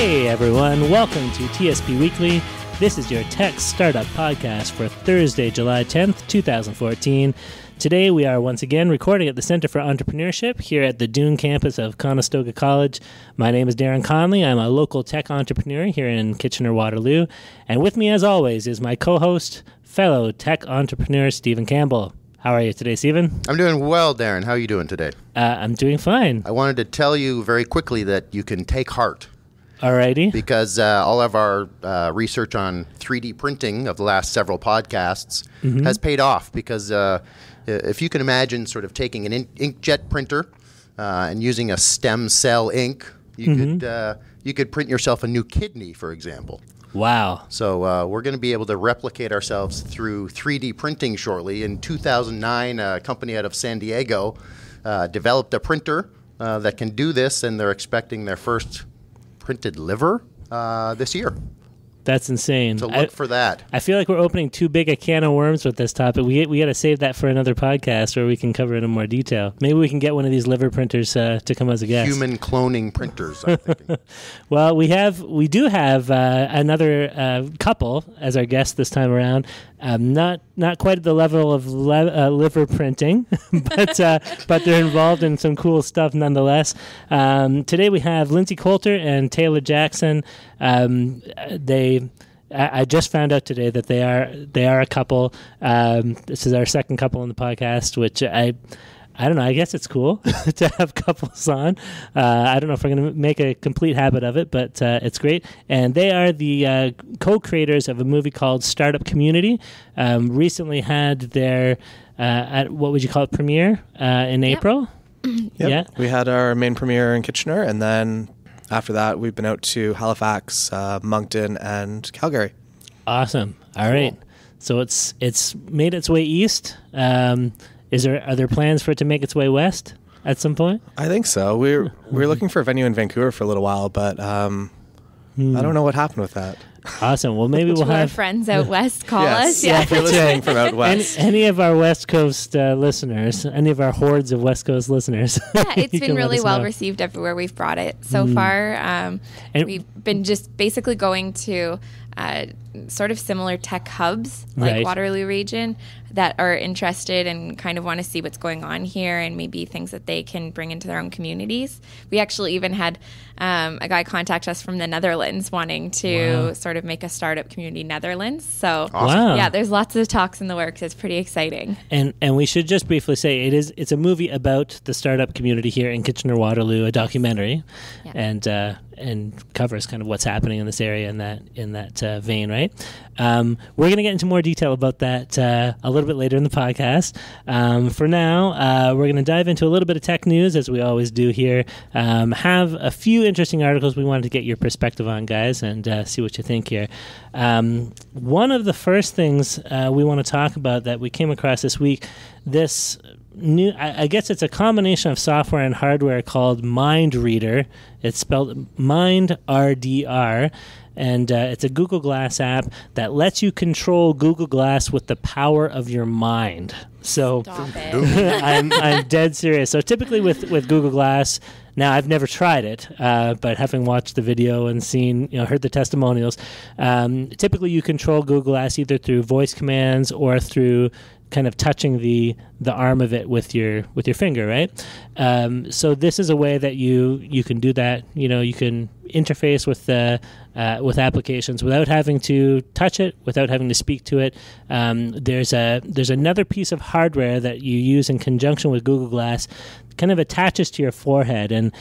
Hey everyone, welcome to TSP Weekly. This is your tech startup podcast for Thursday, July 10th, 2014. Today we are once again recording at the Center for Entrepreneurship here at the Doon campus of Conestoga College. My name is Darren Conley. I'm a local tech entrepreneur here in Kitchener-Waterloo. And with me as always is my co-host, fellow tech entrepreneur Stephen Campbell. How are you today, Stephen? I'm doing well, Darren. How are you doing today? I'm doing fine. I wanted to tell you very quickly that you can take heart. Alrighty. Because all of our research on 3D printing of the last several podcasts has paid off. Because if you can imagine sort of taking an inkjet printer and using a stem cell ink, you could print yourself a new kidney, for example. Wow. So we're going to be able to replicate ourselves through 3D printing shortly. In 2009, a company out of San Diego developed a printer that can do this, and they're expecting their first printed liver this year. That's insane. So look for that. I feel like we're opening too big a can of worms with this topic. We got to save that for another podcast where we can cover it in more detail. Maybe we can get one of these liver printers to come as a guest. Human cloning printers, I'm thinking. Well, we do have another couple as our guest this time around. Not quite at the level of liver printing, but they're involved in some cool stuff nonetheless. Today we have Lindsay Coulter and Taylor Jackson. I just found out today that they are a couple. This is our second couple on the podcast, which I don't know. I guess it's cool to have couples on. I don't know if we're going to make a complete habit of it, but it's great. And they are the co-creators of a movie called Startup Community. Recently had their, what would you call it, premiere in April? Yep. Yeah. We had our main premiere in Kitchener, and then after that, we've been out to Halifax, Moncton, and Calgary. Awesome. All right. Cool. So it's made its way east. Are there plans for it to make its way west at some point? I think so. We're looking for a venue in Vancouver for a little while, but I don't know what happened with that. Awesome. Well, maybe we'll have our friends out west call us. Yeah, if you're listening from out west. Any of our West Coast listeners, any of our hordes of West Coast listeners. Yeah, it's been really well received everywhere we've brought it so far. And we've been just basically going to sort of similar tech hubs like Waterloo region that are interested and kind of want to see what's going on here and maybe things that they can bring into their own communities. We actually even had a guy contact us from the Netherlands wanting to sort of make a startup community Netherlands. So yeah, there's lots of talks in the works. It's pretty exciting. And we should just briefly say it's a movie about the startup community here in Kitchener-Waterloo, a documentary, and covers kind of what's happening in this area in that vein, right? We're going to get into more detail about that a little bit later in the podcast. For now, we're going to dive into a little bit of tech news, as we always do here. Have a few interesting articles we wanted to get your perspective on, guys, and see what you think here. One of the first things we want to talk about that we came across this week, this new, I guess it's a combination of software and hardware called MindRDR. It's spelled MindRDR. And it's a Google Glass app that lets you control Google Glass with the power of your mind. So I'm dead serious. So typically with Google Glass, now I've never tried it, but having watched the video and seen, heard the testimonials, typically you control Google Glass either through voice commands or through kind of touching the arm of it with your finger, right? So this is a way that you can do that. You can interface with applications without having to touch it, without having to speak to it. There's another piece of hardware that you use in conjunction with Google Glass, kind of attaches to your forehead. And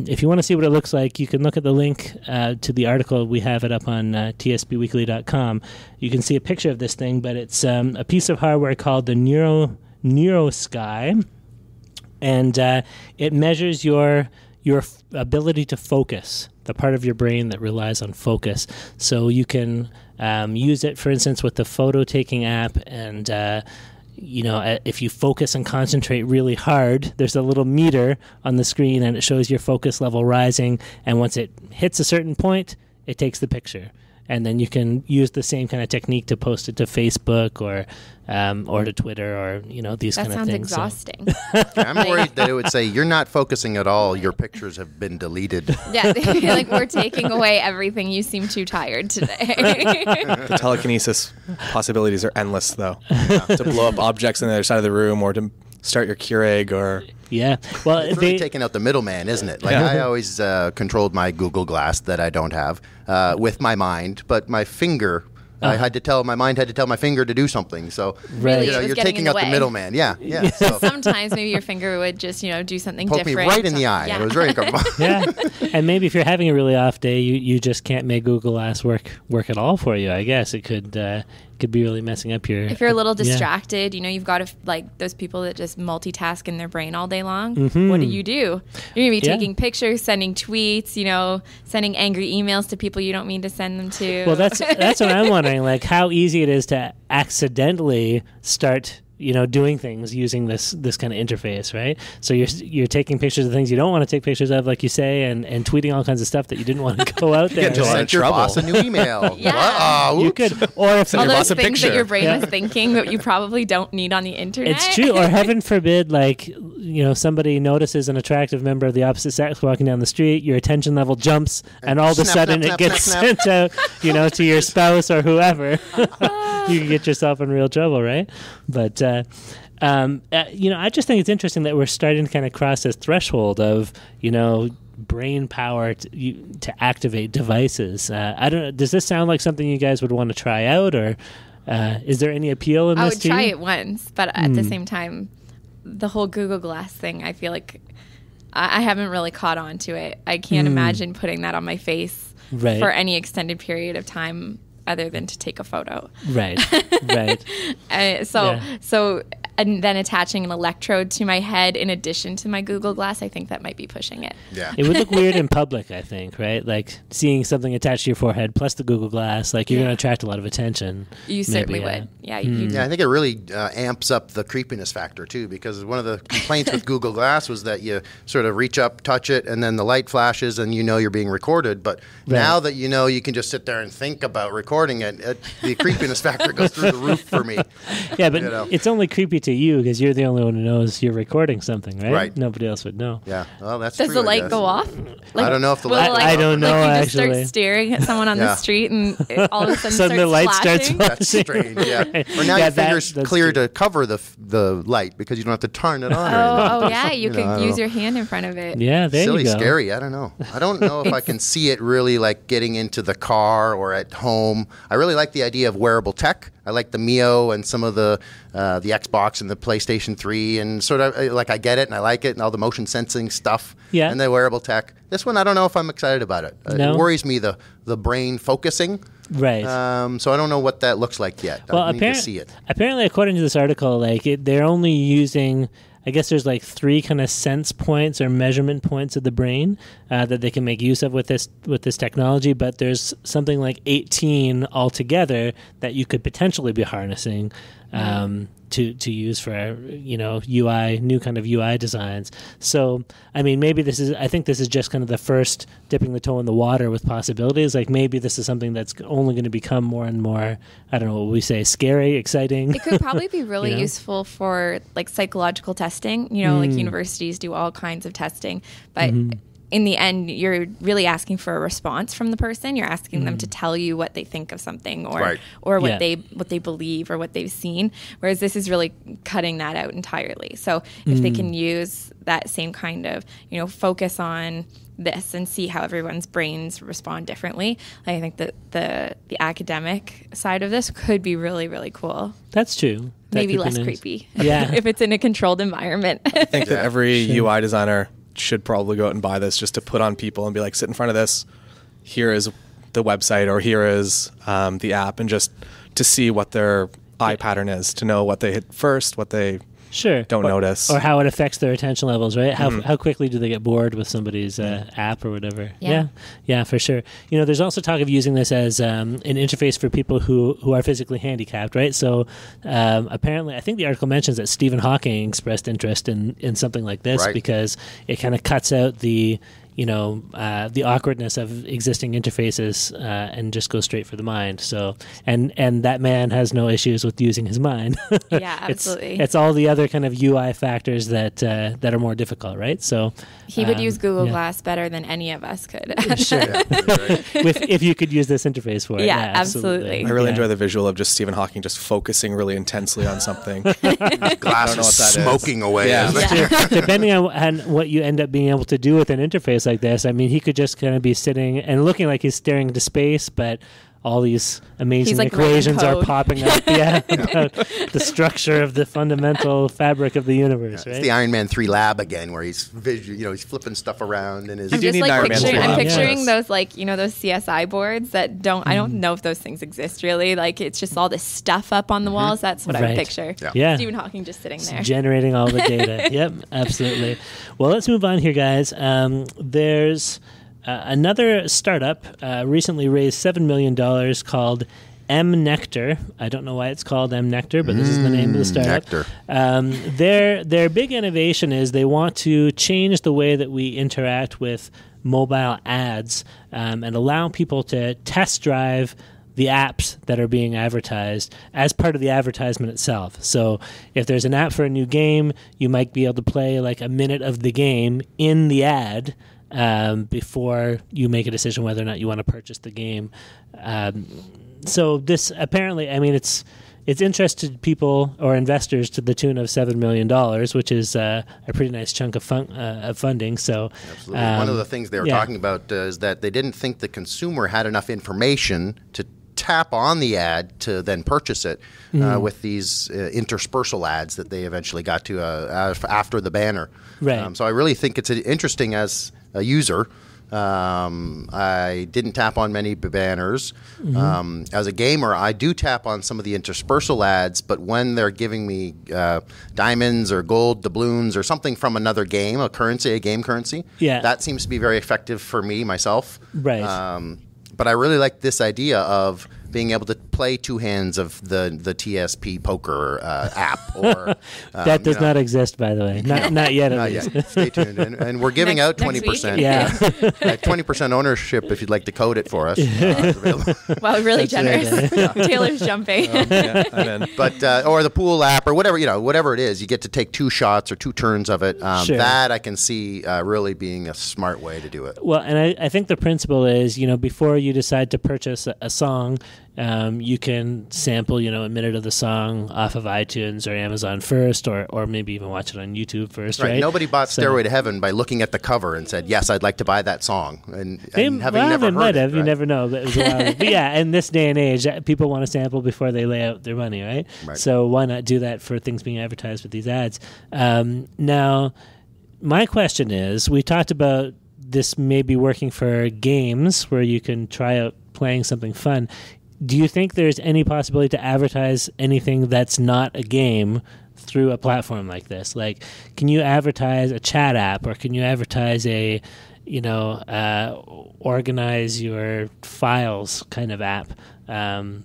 if you want to see what it looks like, you can look at the link to the article. We have it up on tspweekly.com. You can see a picture of this thing, but it's a piece of hardware called the NeuroSky, and it measures your ability to focus, the part of your brain that relies on focus. So you can use it, for instance, with the photo-taking app, and if you focus and concentrate really hard, there's a little meter on the screen, and it shows your focus level rising, and once it hits a certain point, it takes the picture. and then you can use the same kind of technique to post it to Facebook or to Twitter or these kind of things. That sounds exhausting. I'm worried that it would say you're not focusing at all. Your pictures have been deleted. Yeah, like we're taking away everything. You seem too tired today. The telekinesis possibilities are endless, though. To blow up objects on the other side of the room, or to start your Keurig, or well, it's really taking out the middleman, isn't it? Like I always controlled my Google Glass that I don't have with my mind, but my finger. I had to tell my mind had to tell my finger to do something. So really, you're taking out the middleman. Yeah. So. Sometimes maybe your finger would just do something poke different. Me right in the eye. Yeah. It was very uncomfortable. Yeah, and maybe if you're having a really off day, you just can't make Google Glass work at all for you. I guess it could be really messing up your. If you're a little distracted, you've got to like those people that just multitask in their brain all day long. Mm-hmm. What do? You're gonna be taking pictures, sending tweets, sending angry emails to people you don't mean to send them to. Well, that's what I'm wondering. Like how easy it is to accidentally start doing things using this kind of interface, right? So you're taking pictures of things you don't want to take pictures of, like you say, and tweeting all kinds of stuff that you didn't want to go out there. Just send your boss a new email. You could, or if all those things that your brain was thinking that you probably don't need on the internet. It's true. Or heaven forbid, like somebody notices an attractive member of the opposite sex walking down the street, your attention level jumps, and all of a sudden it gets sent out, to your spouse or whoever. You can get yourself in real trouble, right? But I just think it's interesting that we're starting to kind of cross this threshold of brain power to activate devices. I don't know. Does this sound like something you guys would want to try out, or is there any appeal in this? I would try it once, but at the same time, the whole Google Glass thing, I feel like I haven't really caught on to it. I can't imagine putting that on my face for any extended period of time other than to take a photo. Right. So and then attaching an electrode to my head in addition to my Google Glass, I think that might be pushing it. Yeah. It would look weird in public, I think, right? Like seeing something attached to your forehead plus the Google Glass, like you're going to attract a lot of attention. You certainly would. Yeah. Yeah, I think it really amps up the creepiness factor too, because one of the complaints with Google Glass was that you sort of reach up, touch it, and then the light flashes and you're being recorded. But now that you can just sit there and think about recording it, the creepiness factor goes through the roof for me. Yeah, but it's only creepy to you because you're the only one who knows you're recording something, right? Right. Nobody else would know. Yeah, well, that's Does true. the light go off? I don't know if the light. I don't know. You just actually start staring at someone on the street, and all of a sudden the light starts flashing. That's strange. Yeah. Or now your finger's clear to cover the light because you don't have to turn it on. Oh yeah, you can use your hand in front of it. Yeah, there Silly, you go. Scary. I don't know. I don't know if I can see it really like getting into the car or at home. I really like the idea of wearable tech. I like the Mio and some of the Xbox and the PlayStation 3 and sort of like I get it and I like it and all the motion sensing stuff and the wearable tech. This one, I don't know if I'm excited about it. No? It worries me, the brain focusing. Right. So I don't know what that looks like yet. Well, I need to see it. Apparently, according to this article, they're only using, I guess there's like 3 kind of sense points or measurement points of the brain that they can make use of with this technology, but there's something like 18 altogether that you could potentially be harnessing to use for UI, new kind of UI designs. So I mean, maybe I think this is just kind of the first dipping the toe in the water with possibilities. Like maybe this is something that's only going to become more and more, I don't know what we say, scary, exciting. It could probably be really useful for like psychological testing. Like universities do all kinds of testing, but in the end, you're really asking for a response from the person. You're asking them to tell you what they think of something or what they believe or what they've seen. Whereas this is really cutting that out entirely. So if they can use that same kind of, focus on this and see how everyone's brains respond differently, I think that the academic side of this could be really, really cool. That's true. Maybe less creepy. Yeah. If it's in a controlled environment. I think that every UI designer should probably go out and buy this just to put on people and be like, sit in front of this. Here is the website or here is the app, and just to see what their eye pattern is, to know what they hit first, what they don't notice. Or how it affects their attention levels, right? How quickly do they get bored with somebody's app or whatever? Yeah, for sure. There's also talk of using this as an interface for people who are physically handicapped, right? So apparently, I think the article mentions that Stephen Hawking expressed interest in something like this because it kind of cuts out the the awkwardness of existing interfaces and just go straight for the mind. So, and that man has no issues with using his mind. Yeah, absolutely. It's all the other kind of UI factors that are more difficult, right? So he would use Google Glass better than any of us could. Sure. If you could use this interface for it. Yeah, absolutely. I really enjoy the visual of just Stephen Hawking just focusing really intensely on something. Glass is smoking away. Yeah. Depending on what you end up being able to do with an interface like this, I mean, he could just kind of be sitting and looking like he's staring into space, but all these amazing equations are popping up. About the structure of the fundamental fabric of the universe. Right? It's the Iron Man 3 lab again, where he's he's flipping stuff around in his. I'm picturing those those CSI boards that don't. I don't know if those things exist really. Like it's just all this stuff up on the walls. That's what I would picture. Yeah. Stephen Hawking just sitting there, generating all the data. Yep, absolutely. Well, let's move on here, guys. There's another startup recently raised $7 million called mNectar. I don't know why it's called mNectar, but this is the name of the startup. Their big innovation is they want to change the way that we interact with mobile ads and allow people to test drive the apps that are being advertised as part of the advertisement itself. So if there's an app for a new game, you might be able to play like a minute of the game in the ad before you make a decision whether or not you want to purchase the game. So this apparently, I mean, it's interested people or investors to the tune of $7 million, which is a pretty nice chunk of funding. So, absolutely. One of the things they were talking about is that they didn't think the consumer had enough information to tap on the ad to then purchase it with these interspersal ads that they eventually got to after the banner. Right. So I really think it's interesting as a user. I didn't tap on many banners. As a gamer, I do tap on some of the interspersal ads, but when they're giving me diamonds or gold doubloons or something from another game, a game currency, that seems to be very effective for me, myself. Right. But I really like this idea of being able to play two hands of the TSP poker app. Or that does not exist, by the way. Not yet. Not yet. Stay tuned. And we're giving out 20%. Yeah. 20% ownership if you'd like to code it for us. Wow, really generous. Taylor's jumping. I'm in. But or the pool app or whatever it is, you get to take two shots or two turns of it. That I can see really being a smart way to do it. Well, and I think the principle is, before you decide to purchase a song, you can sample, a minute of the song off of iTunes or Amazon first, or maybe even watch it on YouTube first, right? Nobody bought Stairway to Heaven by looking at the cover and said, yes, I'd like to buy that song. And having never heard it. You never know. But, but yeah, in this day and age, people want to sample before they lay out their money, right? So why not do that for things being advertised with these ads? Now, my question is, we talked about this maybe working for games where you can try out playing something fun. Do you think there's any possibility to advertise anything that's not a game through a platform like this? Like, can you advertise a chat app, or can you advertise a, organize your files kind of app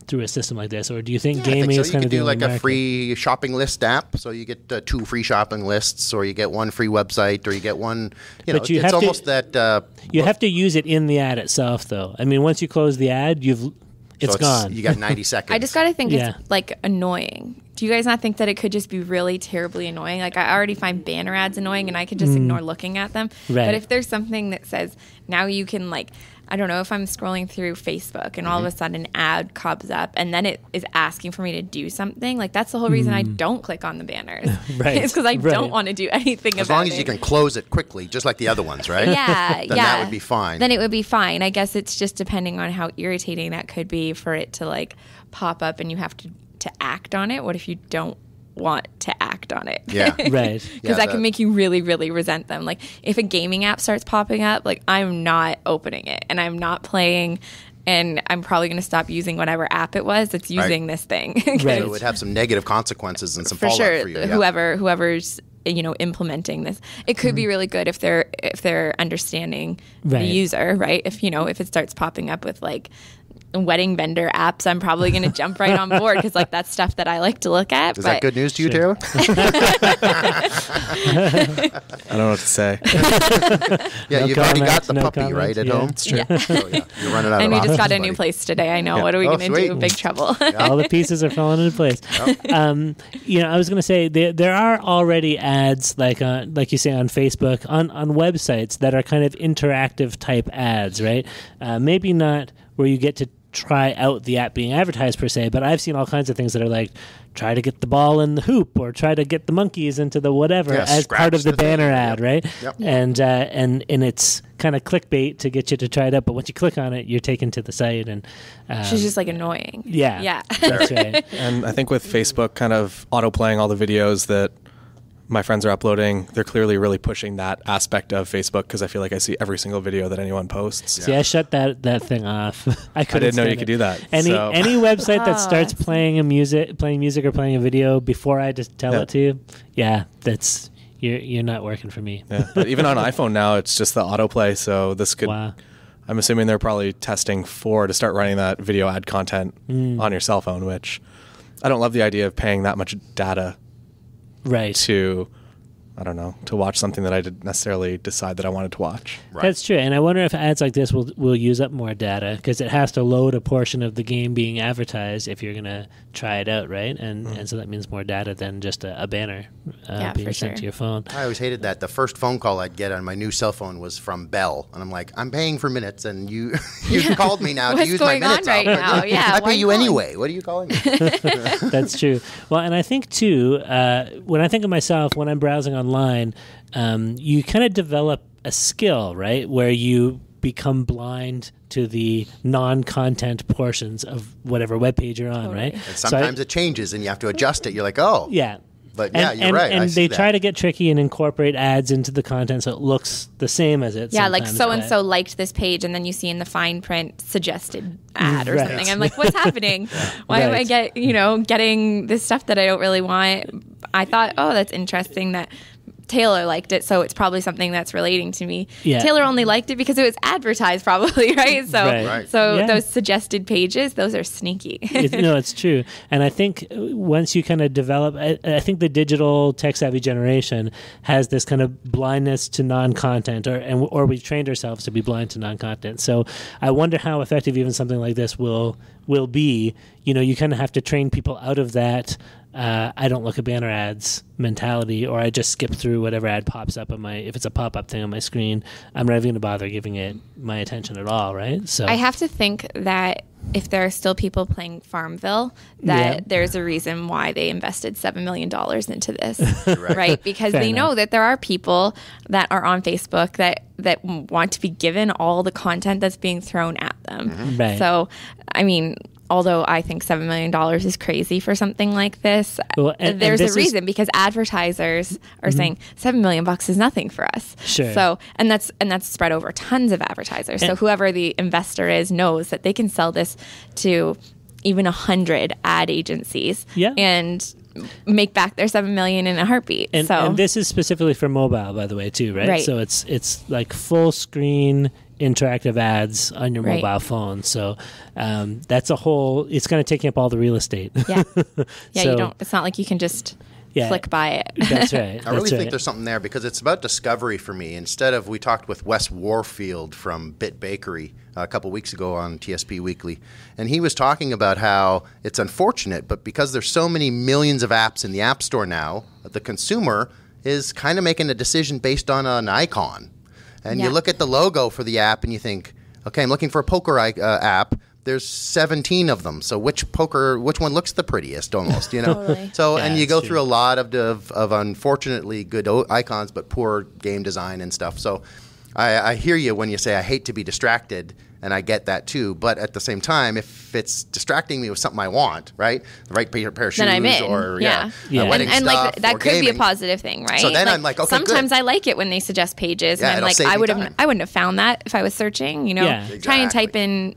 through a system like this? Or do you think gaming is kind of the only market? You could do like a free shopping list app, so you get 2 free shopping lists, or you get 1 free website, or you get 1. It's almost that. You have to use it in the ad itself, though. I mean, once you close the ad, it's gone. You got 90 seconds. I just got to think it's like annoying. Do you guys not think that it could just be really terribly annoying? Like, I already find banner ads annoying, and I can just ignore looking at them. Right. But if there's something that says, now you can, like, I don't know, if I'm scrolling through Facebook and all of a sudden an ad comes up and then it is asking for me to do something, like, that's the whole reason I don't click on the banners. Right. It's because I don't want to do anything about it. As long as you can close it quickly, just like the other ones, right? Yeah, then that would be fine. Then it would be fine. I guess it's just depending on how irritating that could be for it to, like, pop up and you have to act on it. What if you don't want to act on it? Yeah. Right. Because that can make you really, really resent them. Like, if a gaming app starts popping up, like, I'm not opening it and I'm not playing, and I'm probably going to stop using whatever app it was that's using this thing. Right. It would have some negative consequences and some for fallout sure, for you. Yeah. Whoever's implementing this, it could be really good if they're understanding the user, right? If it starts popping up with, like, wedding vendor apps, I'm probably going to jump right on board because like that's stuff that I like to look at. Is that good news to you, Taylor? I don't know what to say. You've already got the puppy right at home. It's true. Yeah. So, you're running out and of we just got a options, new buddy. place today. I know. What are we going to do? Big trouble. All the pieces are falling into place. I was going to say there are already ads like you say on Facebook, on websites that are kind of interactive type ads, right? Maybe not where you get to try out the app being advertised per se, but I've seen all kinds of things that are like, try to get the ball in the hoop or try to get the monkeys into the whatever as part of the banner ad, right? Yep. And it's kind of clickbait to get you to try it out, but once you click on it, you're taken to the site. And she's just like annoying. Yeah, that's right. And I think with Facebook kind of auto-playing all the videos that my friends are uploading, they're clearly really pushing that aspect of Facebook because I feel like I see every single video that anyone posts. See, I shut that thing off. I didn't know you could do that. Any website that starts playing music or playing a video before I just tell it to, that's you're not working for me. Yeah, but even on iPhone now, it's just the autoplay. So this could. Wow. I'm assuming they're probably testing to start running that video ad content on your cell phone, which I don't love the idea of paying that much data. Right. To watch something that I didn't necessarily decide that I wanted to watch. Right. That's true. And I wonder if ads like this will use up more data because it has to load a portion of the game being advertised if you're going to try it out, right? And so that means more data than just a banner being sent to your phone. I always hated that. The first phone call I'd get on my new cell phone was from Bell. And I'm like, I'm paying for minutes and you called me now to use my minutes. What's going on right now? Yeah, I pay you anyway. What are you calling me? That's true. Well, and I think too, when I think of myself, when I'm browsing online, you kind of develop a skill, right, where you become blind to the non-content portions of whatever web page you're on, right? And sometimes it changes and you have to adjust it. You're like, oh. Yeah. But you're right. And they try to get tricky and incorporate ads into the content so it looks the same as it. Yeah, like so-and-so liked this page, and then you see in the fine print suggested ad or something. I'm like, what's happening? Why am I getting this stuff that I don't really want? I thought, oh, that's interesting that Taylor liked it, so it's probably something that's relating to me. Yeah. Taylor only liked it because it was advertised, probably, right? So, those suggested pages, those are sneaky. It's true. And I think once you kind of develop, I think the digital tech-savvy generation has this kind of blindness to non-content, or we've trained ourselves to be blind to non-content. So I wonder how effective even something like this will be. You kind of have to train people out of that I don't look at banner ads mentality, or I just skip through whatever ad pops up on if it's a pop-up thing on my screen, I'm not even going to bother giving it my attention at all, right? So I have to think that if there are still people playing Farmville, that there's a reason why they invested $7 million into this, right? Because they know that there are people that are on Facebook that want to be given all the content that's being thrown at them. Mm-hmm. Right. So, I mean, although I think $7 million is crazy for something like this, there's a reason, because advertisers are saying $7 million is nothing for us. Sure. So, and that's spread over tons of advertisers. So whoever the investor is knows that they can sell this to even 100 ad agencies and make back their $7 million in a heartbeat. And this is specifically for mobile, by the way, too, right? So it's like full screen interactive ads on your mobile phone. So that's it's kind of taking up all the real estate. Yeah. So, it's not like you can just flick by it. That's right. I really think there's something there, because it's about discovery for me. We talked with Wes Warfield from Bit Bakery a couple weeks ago on TSP Weekly, and he was talking about how it's unfortunate, but because there's so many millions of apps in the App Store now, the consumer is kind of making a decision based on an icon. And you look at the logo for the app and you think, okay, I'm looking for a poker app. There's 17 of them. So which one looks the prettiest almost, Totally. So, and you go through a lot of unfortunately good icons, but poor game design and stuff. So I hear you when you say I hate to be distracted, and I get that too. But at the same time, if it's distracting me with something I want, right? The right pair of shoes, then I'm in. Or and wedding stuff, like that or could gaming. be a positive thing, right? So then I'm like, okay, sometimes good. I like it when they suggest pages, and I'm like, I wouldn't have found that if I was searching. Exactly. Try and type in,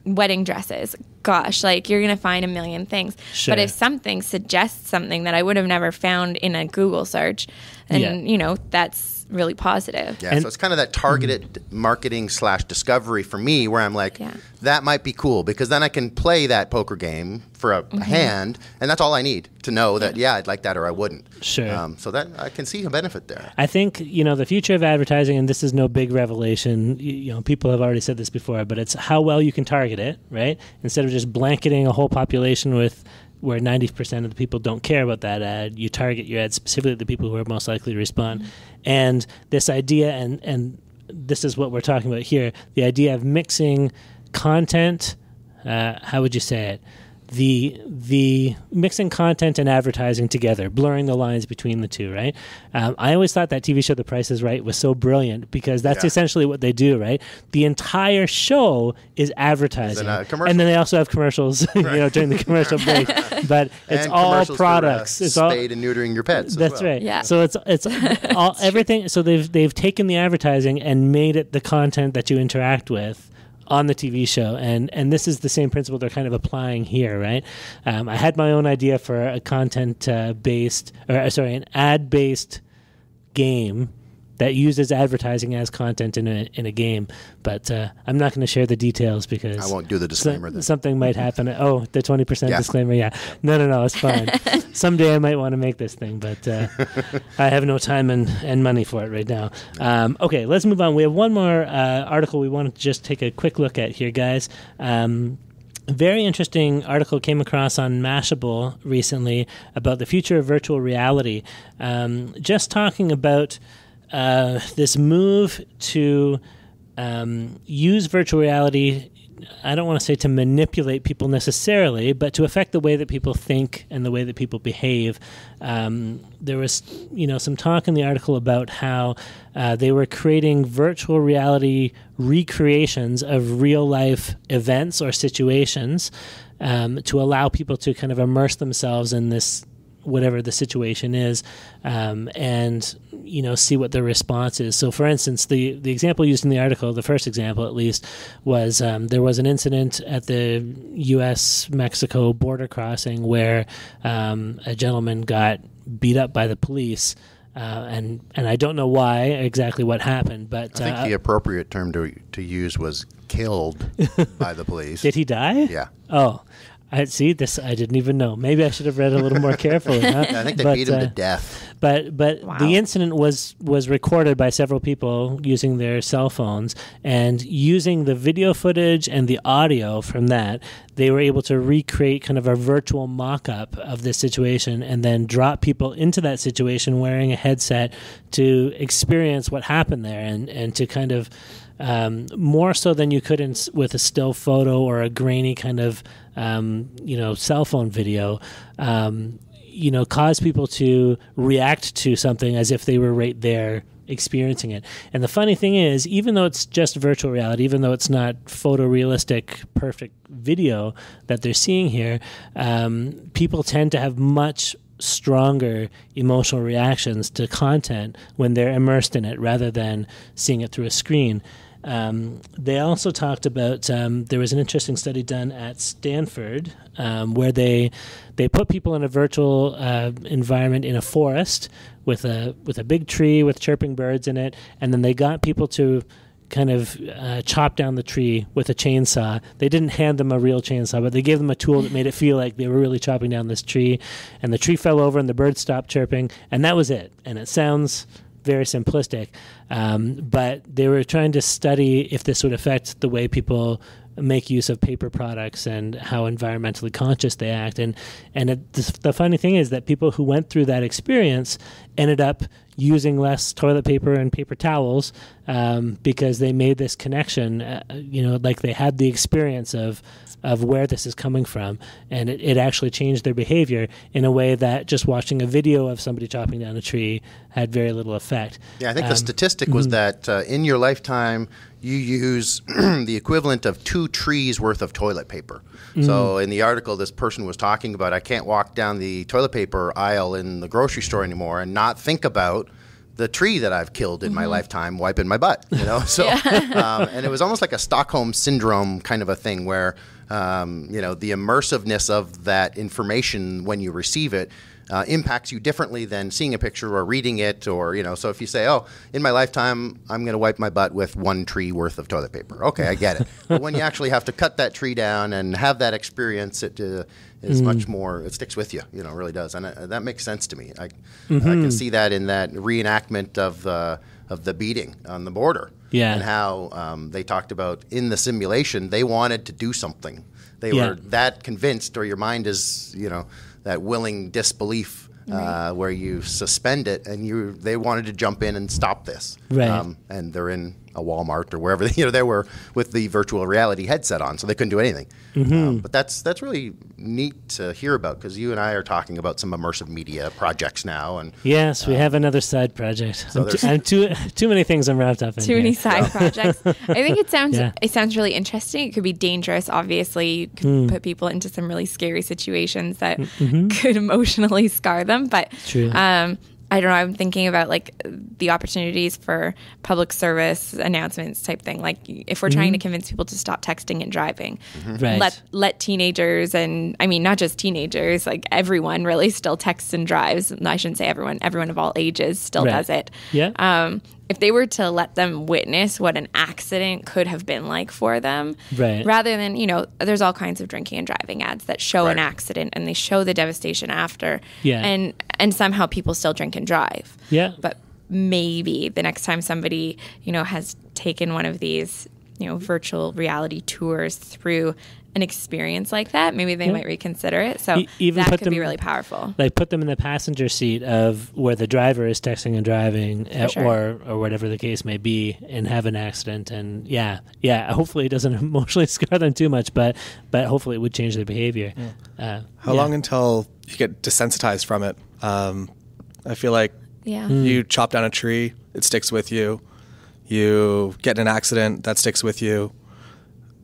wedding dresses. Gosh, you're gonna find a million things. Sure. But if something suggests something that I would have never found in a Google search, and that's really positive. Yeah, so it's kind of that targeted marketing / discovery for me, where I'm like, that might be cool, because then I can play that poker game for a hand, and that's all I need to know that, I'd like that or I wouldn't. Sure. So that I can see a benefit there. I think, the future of advertising, and this is no big revelation, people have already said this before, but it's how well you can target it, right? Instead of just blanketing a whole population with where 90% of the people don't care about that ad, you target your ad specifically at the people who are most likely to respond. And this idea, and this is what we're talking about here, the idea of mixing content, how would you say it? The mixing content and advertising together, blurring the lines between the two, right? I always thought that TV show The Price is Right was so brilliant, because that's essentially what they do, right? The entire show is advertising, and then they also have commercials, during the commercial break. But it's all products. For, it's all spade and neutering your pets. That's right. Yeah. So it's all everything. So they've taken the advertising and made it the content that you interact with on the TV show, and this is the same principle they're kind of applying here, right? I had my own idea for a an ad-based game that uses advertising as content in a game, but I'm not going to share the details because I won't do the disclaimer. Something might happen. Oh, the 20% disclaimer. Yeah, no, it's fine. Someday I might want to make this thing, but I have no time and money for it right now. Okay, let's move on. We have one more article we want to just take a quick look at here, guys. Very interesting article came across on Mashable recently about the future of virtual reality. Just talking about this move to use virtual reality, I don't want to say to manipulate people necessarily, but to affect the way that people think and the way that people behave. There was, some talk in the article about how they were creating virtual reality recreations of real-life events or situations to allow people to kind of immerse themselves in this, whatever the situation is, and see what their response is. So, for instance, the example used in the article, the first example at least, was there was an incident at the U.S.-Mexico border crossing where a gentleman got beat up by the police. And I don't know why exactly what happened, but I think the appropriate term to use was killed by the police. Did he die? Yeah. Oh. I didn't even know. Maybe I should have read a little more carefully. Huh? I think they beat him to death. But Wow. The incident was recorded by several people using their cell phones, and using the video footage and the audio from that, they were able to recreate kind of a virtual mock-up of this situation and then drop people into that situation wearing a headset to experience what happened there and to kind of more so than you could with a still photo or a grainy kind of cell phone video, cause people to react to something as if they were right there experiencing it. And the funny thing is, even though it's just virtual reality, even though it's not photorealistic, perfect video that they're seeing here, people tend to have much stronger emotional reactions to content when they're immersed in it rather than seeing it through a screen. They also talked about there was an interesting study done at Stanford where they put people in a virtual environment in a forest with a big tree with chirping birds in it, and then they got people to kind of chop down the tree with a chainsaw. They didn't hand them a real chainsaw, but they gave them a tool that made it feel like they were really chopping down this tree, and the tree fell over and the birds stopped chirping, and that was it. And it sounds very simplistic, but they were trying to study if this would affect the way people make use of paper products and how environmentally conscious they act. And the funny thing is that people who went through that experience ended up using less toilet paper and paper towels because they made this connection, like they had the experience of where this is coming from, and it actually changed their behavior in a way that just watching a video of somebody chopping down a tree had very little effect. Yeah, I think the statistic was that in your lifetime, you use the equivalent of 2 trees worth of toilet paper. So in the article, this person was talking about, I can't walk down the toilet paper aisle in the grocery store anymore and not think about the tree that I've killed in my lifetime wiping my butt, So, and it was almost like a Stockholm syndrome kind of a thing where the immersiveness of that information when you receive it impacts you differently than seeing a picture or reading it, or, so if you say, oh, in my lifetime, I'm going to wipe my butt with 1 tree worth of toilet paper. Okay, I get it. But when you actually have to cut that tree down and have that experience, it is much more, it sticks with you, it really does. And that makes sense to me. I can see that in that reenactment of the beating on the border. Yeah. And how they talked about in the simulation, they wanted to do something. They were that convinced, or your mind is, that willing disbelief where you suspend it, and they wanted to jump in and stop this. Right. And they're in a Walmart or wherever they were with the virtual reality headset on, so they couldn't do anything. But that's really neat to hear about, because you and I are talking about some immersive media projects now. And yes, we have another side project. So I'm too many things I'm wrapped up in. Too many side projects. I think it sounds really interesting. It could be dangerous. Obviously, you could put people into some really scary situations that could emotionally scar them. But true. I don't know. I'm thinking about the opportunities for public service announcements type thing. Like if we're trying to convince people to stop texting and driving, right. let teenagers, and I mean, not just teenagers, like everyone really still texts and drives. I shouldn't say everyone of all ages still does it. Yeah. If they were to let them witness what an accident could have been like for them, right. rather than, there's all kinds of drinking and driving ads that show an accident and they show the devastation after. Yeah. And somehow people still drink and drive. Yeah. But maybe the next time somebody, has taken one of these, virtual reality tours through an experience like that, maybe they might reconsider it. So even that could be really powerful. Like put them in the passenger seat of where the driver is texting and driving, or whatever the case may be, and have an accident. And hopefully it doesn't emotionally scar them too much, but hopefully it would change their behavior. How long until you get desensitized from it? I feel like you chop down a tree, it sticks with you. You get in an accident, that sticks with you.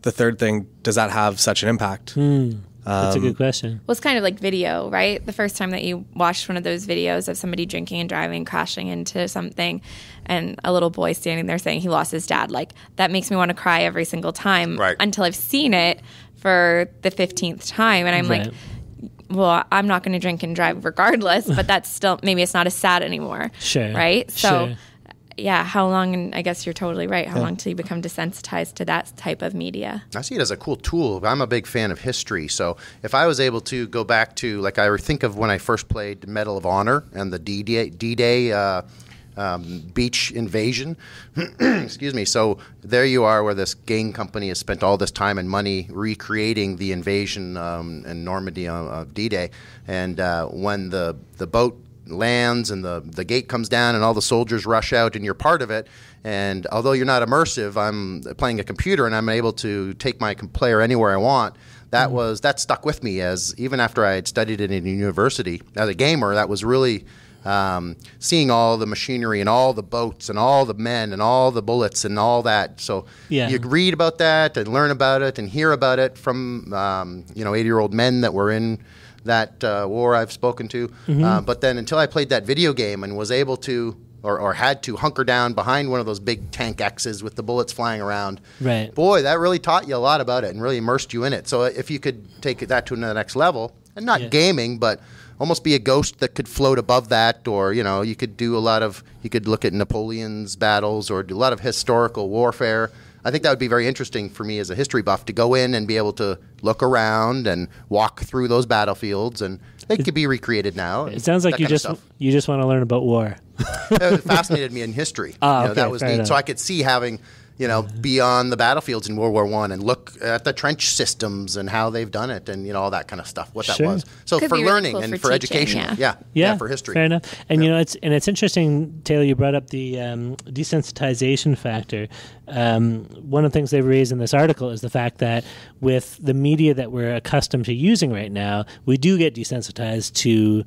The third thing, does that have such an impact? That's a good question. Well, it's kind of like video, right? The first time that you watched one of those videos of somebody drinking and driving, crashing into something, and a little boy standing there saying he lost his dad, that makes me want to cry every single time until I've seen it for the 15th time. And I'm like, well, I'm not going to drink and drive regardless, but that's still, maybe it's not as sad anymore. Sure. Right? So, how long, and I guess you're totally right, how long till you become desensitized to that type of media? I see it as a cool tool. I'm a big fan of history. So if I was able to go back to, I think of when I first played Medal of Honor and the D-Day beach invasion. Excuse me. So there you are, where this gang company has spent all this time and money recreating the invasion in Normandy of D-Day. And when the boat lands and the gate comes down and all the soldiers rush out and you're part of it, and although you're not immersive, I'm playing a computer and I'm able to take my player anywhere I want. That stuck with me, as even after I had studied it in university as a gamer. That was really seeing all the machinery and all the boats and all the men and all the bullets and all that. So you read about that and learn about it and hear about it from 80-year-old men that were in that war I've spoken to. But then until I played that video game and was able to, or had to hunker down behind one of those big tank X's with the bullets flying around, boy, that really taught you a lot about it and really immersed you in it. So if you could take that to the next level, and not gaming, but almost be a ghost that could float above that, or, you could do you could look at Napoleon's battles or do a lot of historical warfare. I think that would be very interesting for me as a history buff, to go in and be able to look around and walk through those battlefields, and they could be recreated now. It sounds like you just want to learn about war. It fascinated me in history. That was neat. Enough. So I could see having beyond the battlefields in World War I, and look at the trench systems and how they've done it, and all that kind of stuff, what that was. So could for learning really cool and for for education, for history. Fair enough. And it's interesting, Taylor, you brought up the desensitization factor. One of the things they raise in this article is the fact that with the media that we're accustomed to using right now, we do get desensitized to,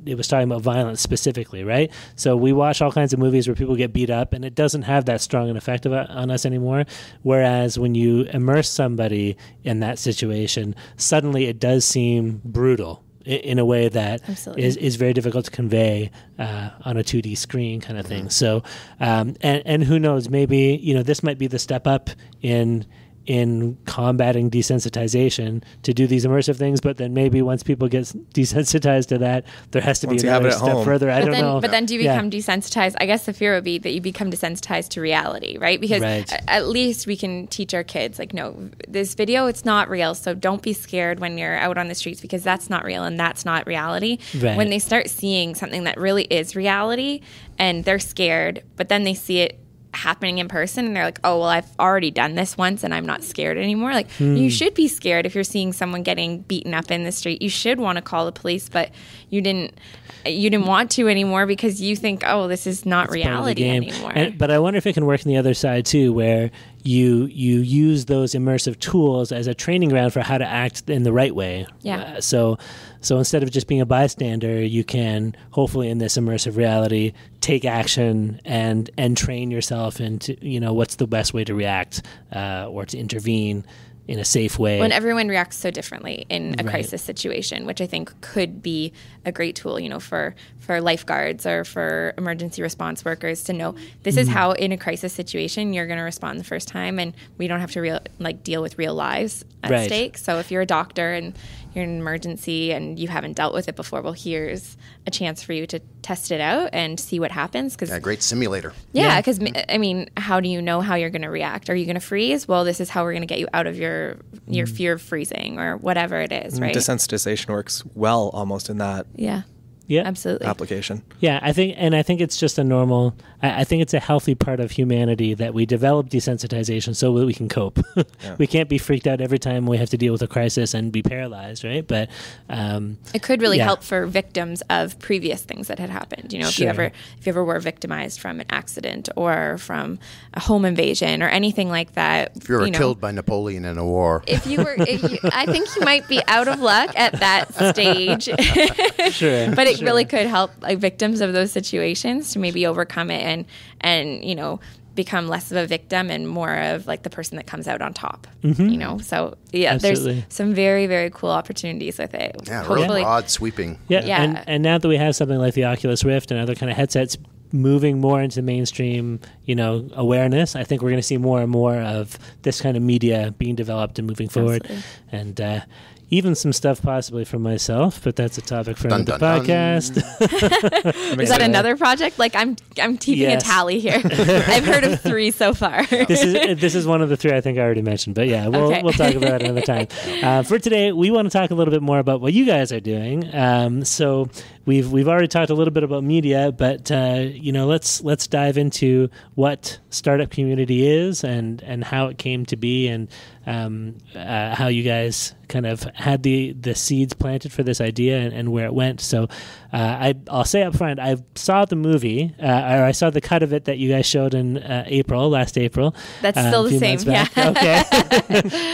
it was talking about violence specifically, right? So we watch all kinds of movies where people get beat up, and it doesn't have that strong an effect on us anymore. Whereas when you immerse somebody in that situation, suddenly it does seem brutal in a way that is very difficult to convey on a 2D screen kind of thing. So, and who knows, maybe, this might be the step up in in combating desensitization to do these immersive things, but then maybe once people get desensitized to that, there has to be another step further. I don't know. But then do you become desensitized? I guess the fear would be that you become desensitized to reality, right? Because at least we can teach our kids, like, no, this video, it's not real, so don't be scared when you're out on the streets, because that's not real and that's not reality. Right. When they start seeing something that really is reality and they're scared, but then they see it happening in person and they're like, oh, well, I've already done this once and I'm not scared anymore. Like, you should be scared if you're seeing someone getting beaten up in the street. You should want to call the police, but you didn't want to anymore because you think, oh, this is not reality anymore. But I wonder if it can work on the other side too, where you use those immersive tools as a training ground for how to act in the right way. Yeah. So instead of just being a bystander, you can hopefully in this immersive reality take action and train yourself into, what's the best way to react or to intervene in a safe way. When everyone reacts so differently in a crisis situation, which I think could be a great tool, for lifeguards or for emergency response workers to know this is how in a crisis situation you're going to respond the first time, and we don't have to deal with real lives at stake. So if you're a doctor and you're in an emergency and you haven't dealt with it before, well, here's a chance for you to test it out and see what happens. A great simulator. Yeah, because, I mean, how do you know how you're going to react? Are you going to freeze? Well, this is how we're going to get you out of your fear of freezing or whatever it is, right? Desensitization works well almost in that. Yeah, absolutely. Application. Yeah, I think it's just a normal. I think it's a healthy part of humanity that we develop desensitization so that we can cope. We can't be freaked out every time we have to deal with a crisis and be paralyzed, right? But it could really help for victims of previous things that had happened. If you ever were victimized from an accident or from a home invasion or anything like that. If you were killed by Napoleon in a war. I think you might be out of luck at that stage. But it really could help victims of those situations to maybe overcome it and become less of a victim and more of the person that comes out on top. So Absolutely. There's some very, very cool opportunities with it. Yeah, real broad sweeping. Yeah. And now that we have something like the Oculus Rift and other kind of headsets moving more into mainstream, awareness, I think we're going to see more and more of this kind of media being developed and moving forward. Absolutely. And even some stuff possibly for myself, but that's a topic for another podcast. Is that another project? I'm keeping a tally here. I've heard of 3 so far. This is one of the 3 I think I already mentioned, but we'll talk about it another time. For today, we want to talk a little bit more about what you guys are doing. So we've already talked a little bit about media, but let's dive into what Startup Community is and how it came to be and how you guys kind of had the seeds planted for this idea and where it went. So I'll say up front, I saw the movie, or I saw the cut of it that you guys showed in last April. That's still the same, yeah. Okay.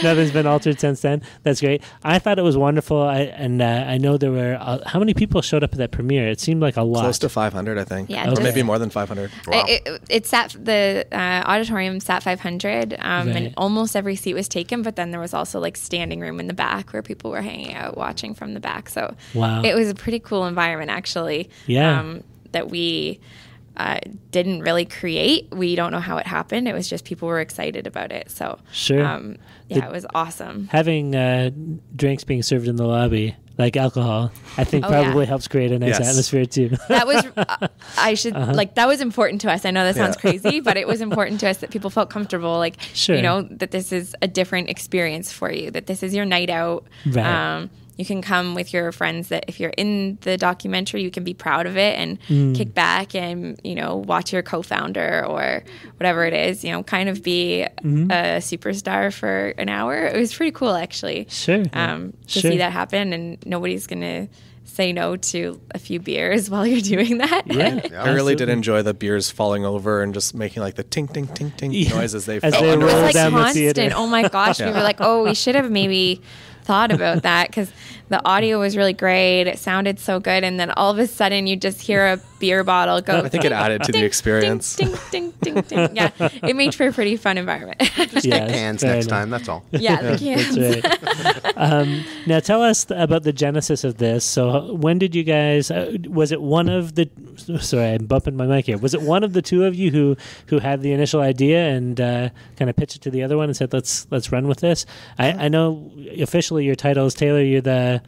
Nothing's been altered since then. That's great. I thought it was wonderful. I know there were, how many people showed up at that premiere? It seemed like a lot. Close to 500, I think. Yeah, or maybe more than 500. Wow. It sat, the auditorium sat 500, and almost every seat was taken, but then there was also standing room in the back where people were hanging out watching from the back. So it was a pretty cool environment, actually. Yeah. That we didn't really create. We don't know how it happened. It was just people were excited about it. So sure. It was awesome. Having drinks being served in the lobby, like alcohol, I think probably helps create a nice atmosphere too. That was, that was important to us. I know that sounds crazy, but it was important to us that people felt comfortable, that this is a different experience for you, that this is your night out. Right. You can come with your friends, that if you're in the documentary, you can be proud of it and kick back and, watch your co-founder or whatever it is, kind of be a superstar for an hour. It was pretty cool, actually. Sure. To see that happen, and nobody's going to say no to a few beers while you're doing that. Yeah. I really did enjoy the beers falling over and just making the ting, ting, ting, ting noise as they As fell they under. roll It was down the constant. theater. Oh my gosh. We were we should have maybe thought about that because the audio was really great. It sounded so good. And then all of a sudden you just hear a beer bottle go. I think it added to the experience. Ding, ding, ding, ding, ding. Yeah, it made for a pretty fun environment. Just get cans next time, that's all. Yeah, the cans. That's right. Now tell us about the genesis of this. So when did you guys, was it one of the, sorry, I'm bumping my mic here. Was it one of the two of you who had the initial idea and kind of pitched it to the other one and said, let's run with this? I know officially your title is Taylor. You're the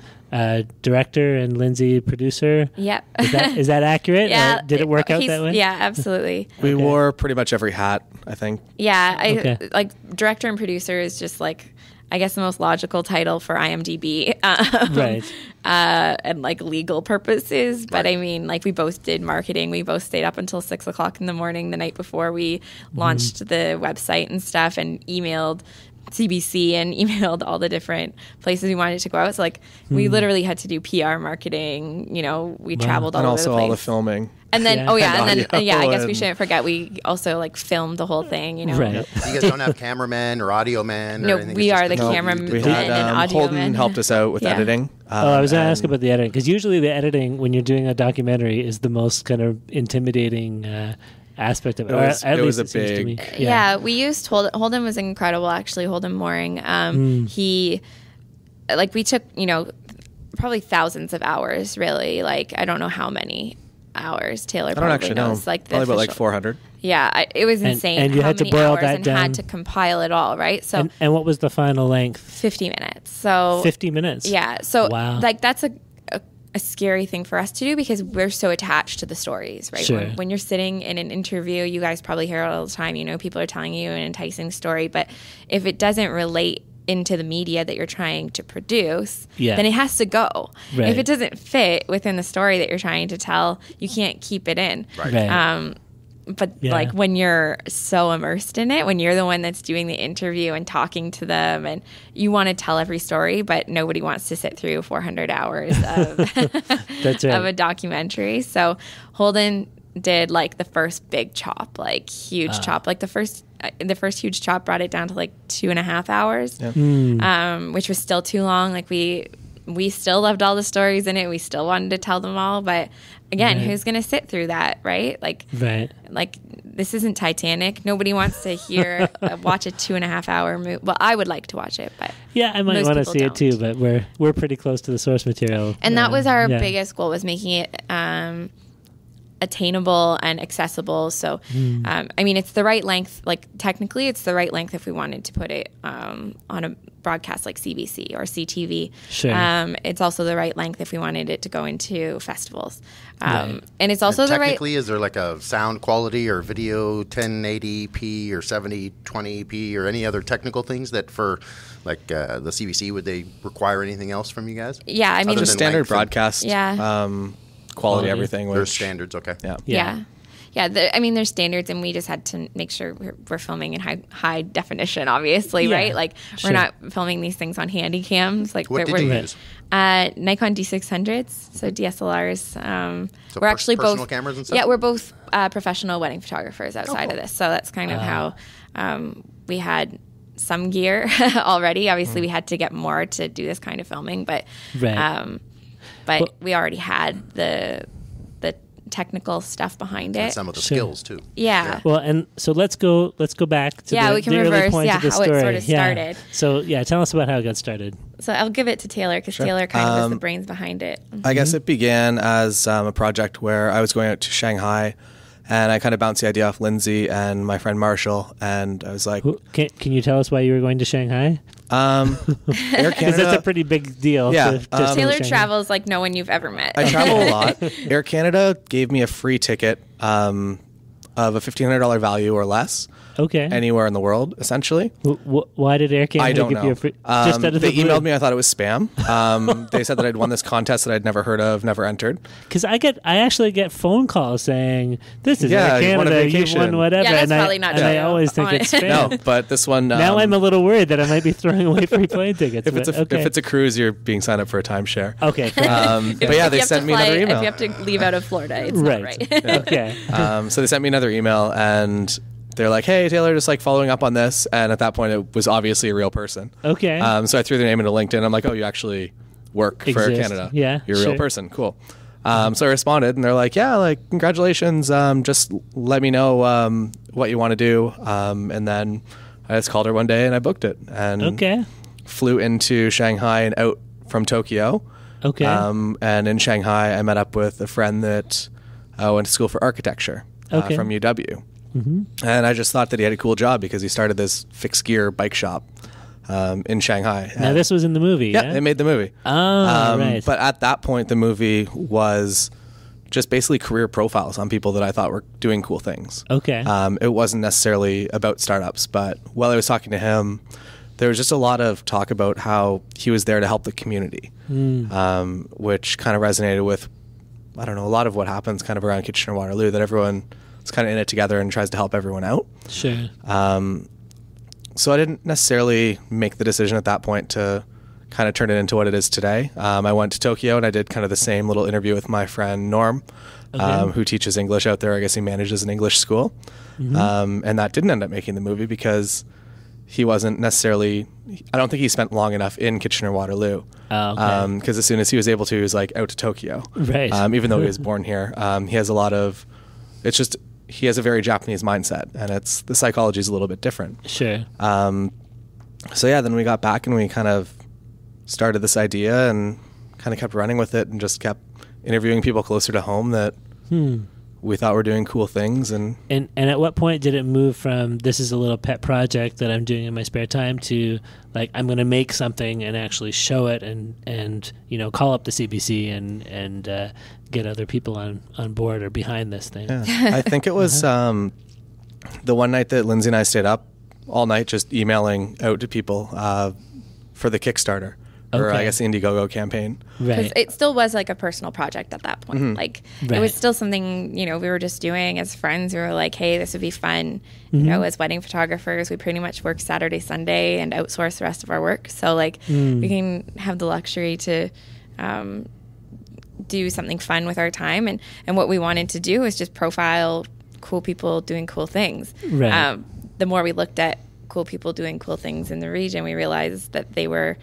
director and Lindsay producer. Yep. Is that accurate? Yeah. Or did it work out that way? Yeah, absolutely. We wore pretty much every hat, I think. Yeah. Like director and producer is just like, I guess, the most logical title for IMDb. Right. And like legal purposes. But I mean, like we both did marketing. We both stayed up until 6 o'clock in the morning the night before we launched the website and stuff and emailed CBC and emailed all the different places we wanted to go out. So like we literally had to do PR marketing, we traveled all over the place. And also all the filming. And then, I guess we and shouldn't forget, we also like filmed the whole thing, Right. You guys don't have cameramen or audio man? No, or anything? we are the No, cameramen we had, and audio Holden men. helped us out with editing. I was going to ask about the editing, because usually the editing when you're doing a documentary is the most kind of intimidating aspect of it. It was a big... Yeah, we used Holden. Holden was incredible, actually. Holden Mooring. He, we took, probably thousands of hours, really. Like, I don't know how many hours. Taylor probably knows. I don't actually know. Like, probably about like 400. Yeah, it was insane. And you how had to many boil hours that and down. had to compile it all, right? So, and what was the final length? 50 minutes. So 50 minutes. Yeah. So wow. That's a scary thing for us to do because we're so attached to the stories, right? Sure. When you're sitting in an interview, you guys probably hear it all the time. People are telling you an enticing story, but if it doesn't relate into the media that you're trying to produce, then it has to go. Right. If it doesn't fit within the story that you're trying to tell, you can't keep it in. Right. But like when you're so immersed in it, when you're the one that's doing the interview and talking to them and you want to tell every story, but nobody wants to sit through 400 hours of, That's right. of a documentary. So Holden did like the first big chop, like huge chop, like the first huge chop brought it down to like 2.5 hours, which was still too long. Like we still loved all the stories in it. We still wanted to tell them all, but again, who's going to sit through that, right? Like this isn't Titanic. Nobody wants to hear watch a 2.5 hour movie. Well, I would like to watch it, but I might want to see it too. But we're pretty close to the source material, and that was our biggest goal, was making it attainable and accessible. So, I mean, it's the right length. Like technically, it's the right length if we wanted to put it on a broadcast like CBC or CTV. Sure. It's also the right length if we wanted it to go into festivals. And it's also the right... Technically, is there like a sound quality or video 1080p or 7020p or any other technical things that for like the CBC, would they require anything else from you guys? Yeah, I mean... Just standard broadcast. Quality, everything. There's standards, okay. Yeah. I mean, there's standards, and we just had to make sure we're filming in high definition, obviously, right? Like, we're not filming these things on handy cams. Like, what did you use? Nikon D600s, so DSLRs. So we're actually personal both cameras and stuff? Yeah, we're both professional wedding photographers outside of this, so that's kind of how we had some gear already. Obviously, we had to get more to do this kind of filming, but we already had the technical stuff behind it. And some of the skills too. Yeah. Well, and so let's go back to we can the early reverse points of the how story. it sort of started. So tell us about how it got started. So I'll give it to Taylor because Taylor kind of was the brains behind it. I guess it began as a project where I was going out to Shanghai, and I kind of bounced the idea off Lindsay and my friend Marshall, and I was like... Can you tell us why you were going to Shanghai? Air Canada... Because that's a pretty big deal. Yeah. Taylor travels like no one you've ever met. I travel a lot. Air Canada gave me a free ticket of a $1,500 value or less. Okay. Anywhere in the world, essentially. Why did Air Canada I don't give know. you a free... Just out of they the blue? emailed me. I thought it was spam. They said that I'd won this contest that I'd never heard of, never entered. Because I actually get phone calls saying, this is Air you won a Canada, you vacation. won whatever. Yeah, that's probably not true. And I always think it's spam. No, but this one... now I'm a little worried that I might be throwing away free plane tickets. If it's a cruise, you're being signed up for a timeshare. Okay. But yeah, they sent me another email. If you have to leave out of Florida, it's not right. Okay. So they sent me another email, and they're like, hey, Taylor, just like following up on this. And at that point, it was obviously a real person. Okay. So I threw their name into LinkedIn. I'm like, oh, you actually work for Canada. Yeah. You're a real person. Cool. So I responded, and they're like, yeah, like, congratulations. Just let me know what you want to do. And then I just called her one day and I booked it. And flew into Shanghai and out from Tokyo. Okay. And in Shanghai, I met up with a friend that went to school for architecture from UW. Mm-hmm. And I just thought that he had a cool job because he started this fixed gear bike shop in Shanghai. Now, this was in the movie, yeah? They made the movie. Oh, right. But at that point, the movie was just basically career profiles on people that I thought were doing cool things. Okay. It wasn't necessarily about startups, but while I was talking to him, there was just a lot of talk about how he was there to help the community, which kind of resonated with, I don't know, a lot of what happens kind of around Kitchener-Waterloo, that everyone is kind of in it together and tries to help everyone out. Sure. So I didn't necessarily make the decision at that point to kind of turn it into what it is today. I went to Tokyo and I did kind of the same little interview with my friend Norm, who teaches English out there. I guess he manages an English school. Mm-hmm. And that didn't end up making the movie because he wasn't necessarily, I don't think he spent long enough in Kitchener-Waterloo. Because as soon as he was able to, he was like out to Tokyo. Right. Even though he was born here. He has a lot of, it's just, he has a very Japanese mindset, and it's, the psychology is a little bit different. Sure. So yeah, then we got back and we kind of started this idea and kind of kept running with it and just kept interviewing people closer to home that we thought were doing cool things. And at what point did it move from, this is a little pet project that I'm doing in my spare time, to like, I'm going to make something and actually show it and you know, call up the CBC and get other people on board or behind this thing? Yeah. I think it was the one night that Lindsay and I stayed up all night just emailing out to people for the Kickstarter. Or I guess the Indiegogo campaign. Right. Because it still was like a personal project at that point. Mm-hmm. Like it was still something, you know, we were just doing as friends. We were like, hey, this would be fun. Mm-hmm. You know, as wedding photographers, we pretty much work Saturday, Sunday and outsource the rest of our work. So like we can have the luxury to do something fun with our time. And what we wanted to do was just profile cool people doing cool things. Right. The more we looked at cool people doing cool things in the region, we realized that they were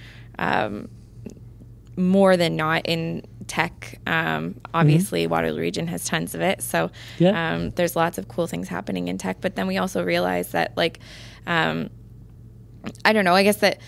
more than not in tech. Obviously, Waterloo region has tons of it. So there's lots of cool things happening in tech. But then we also realized that, like, I don't know, I guess that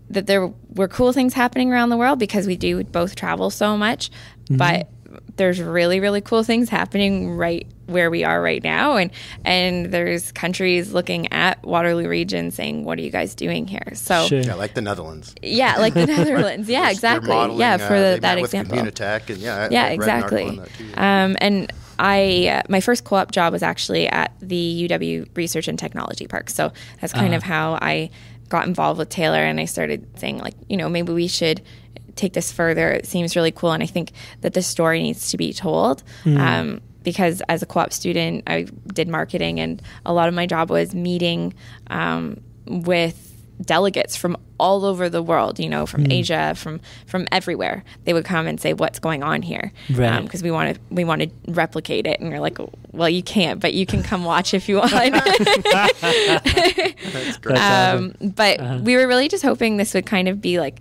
there were cool things happening around the world because we do both travel so much. But there's really, really cool things happening right where we are right now. And there's countries looking at Waterloo region saying, what are you guys doing here? So yeah, like the Netherlands. Yeah, like the Netherlands. Yeah, exactly. Yeah, for that example. Communitech and exactly. And my first co-op job was actually at the UW Research and Technology Park. So that's kind of how I got involved with Taylor, and I started saying, like, you know, maybe we should take this further. It seems really cool, and I think that this story needs to be told. Because as a co-op student, I did marketing, and a lot of my job was meeting with delegates from all over the world, you know, from Asia, from everywhere. They would come and say, what's going on here? Because we want to replicate it. And you're like, well, you can't, but you can come watch if you want. That's great. But we were really just hoping this would kind of be like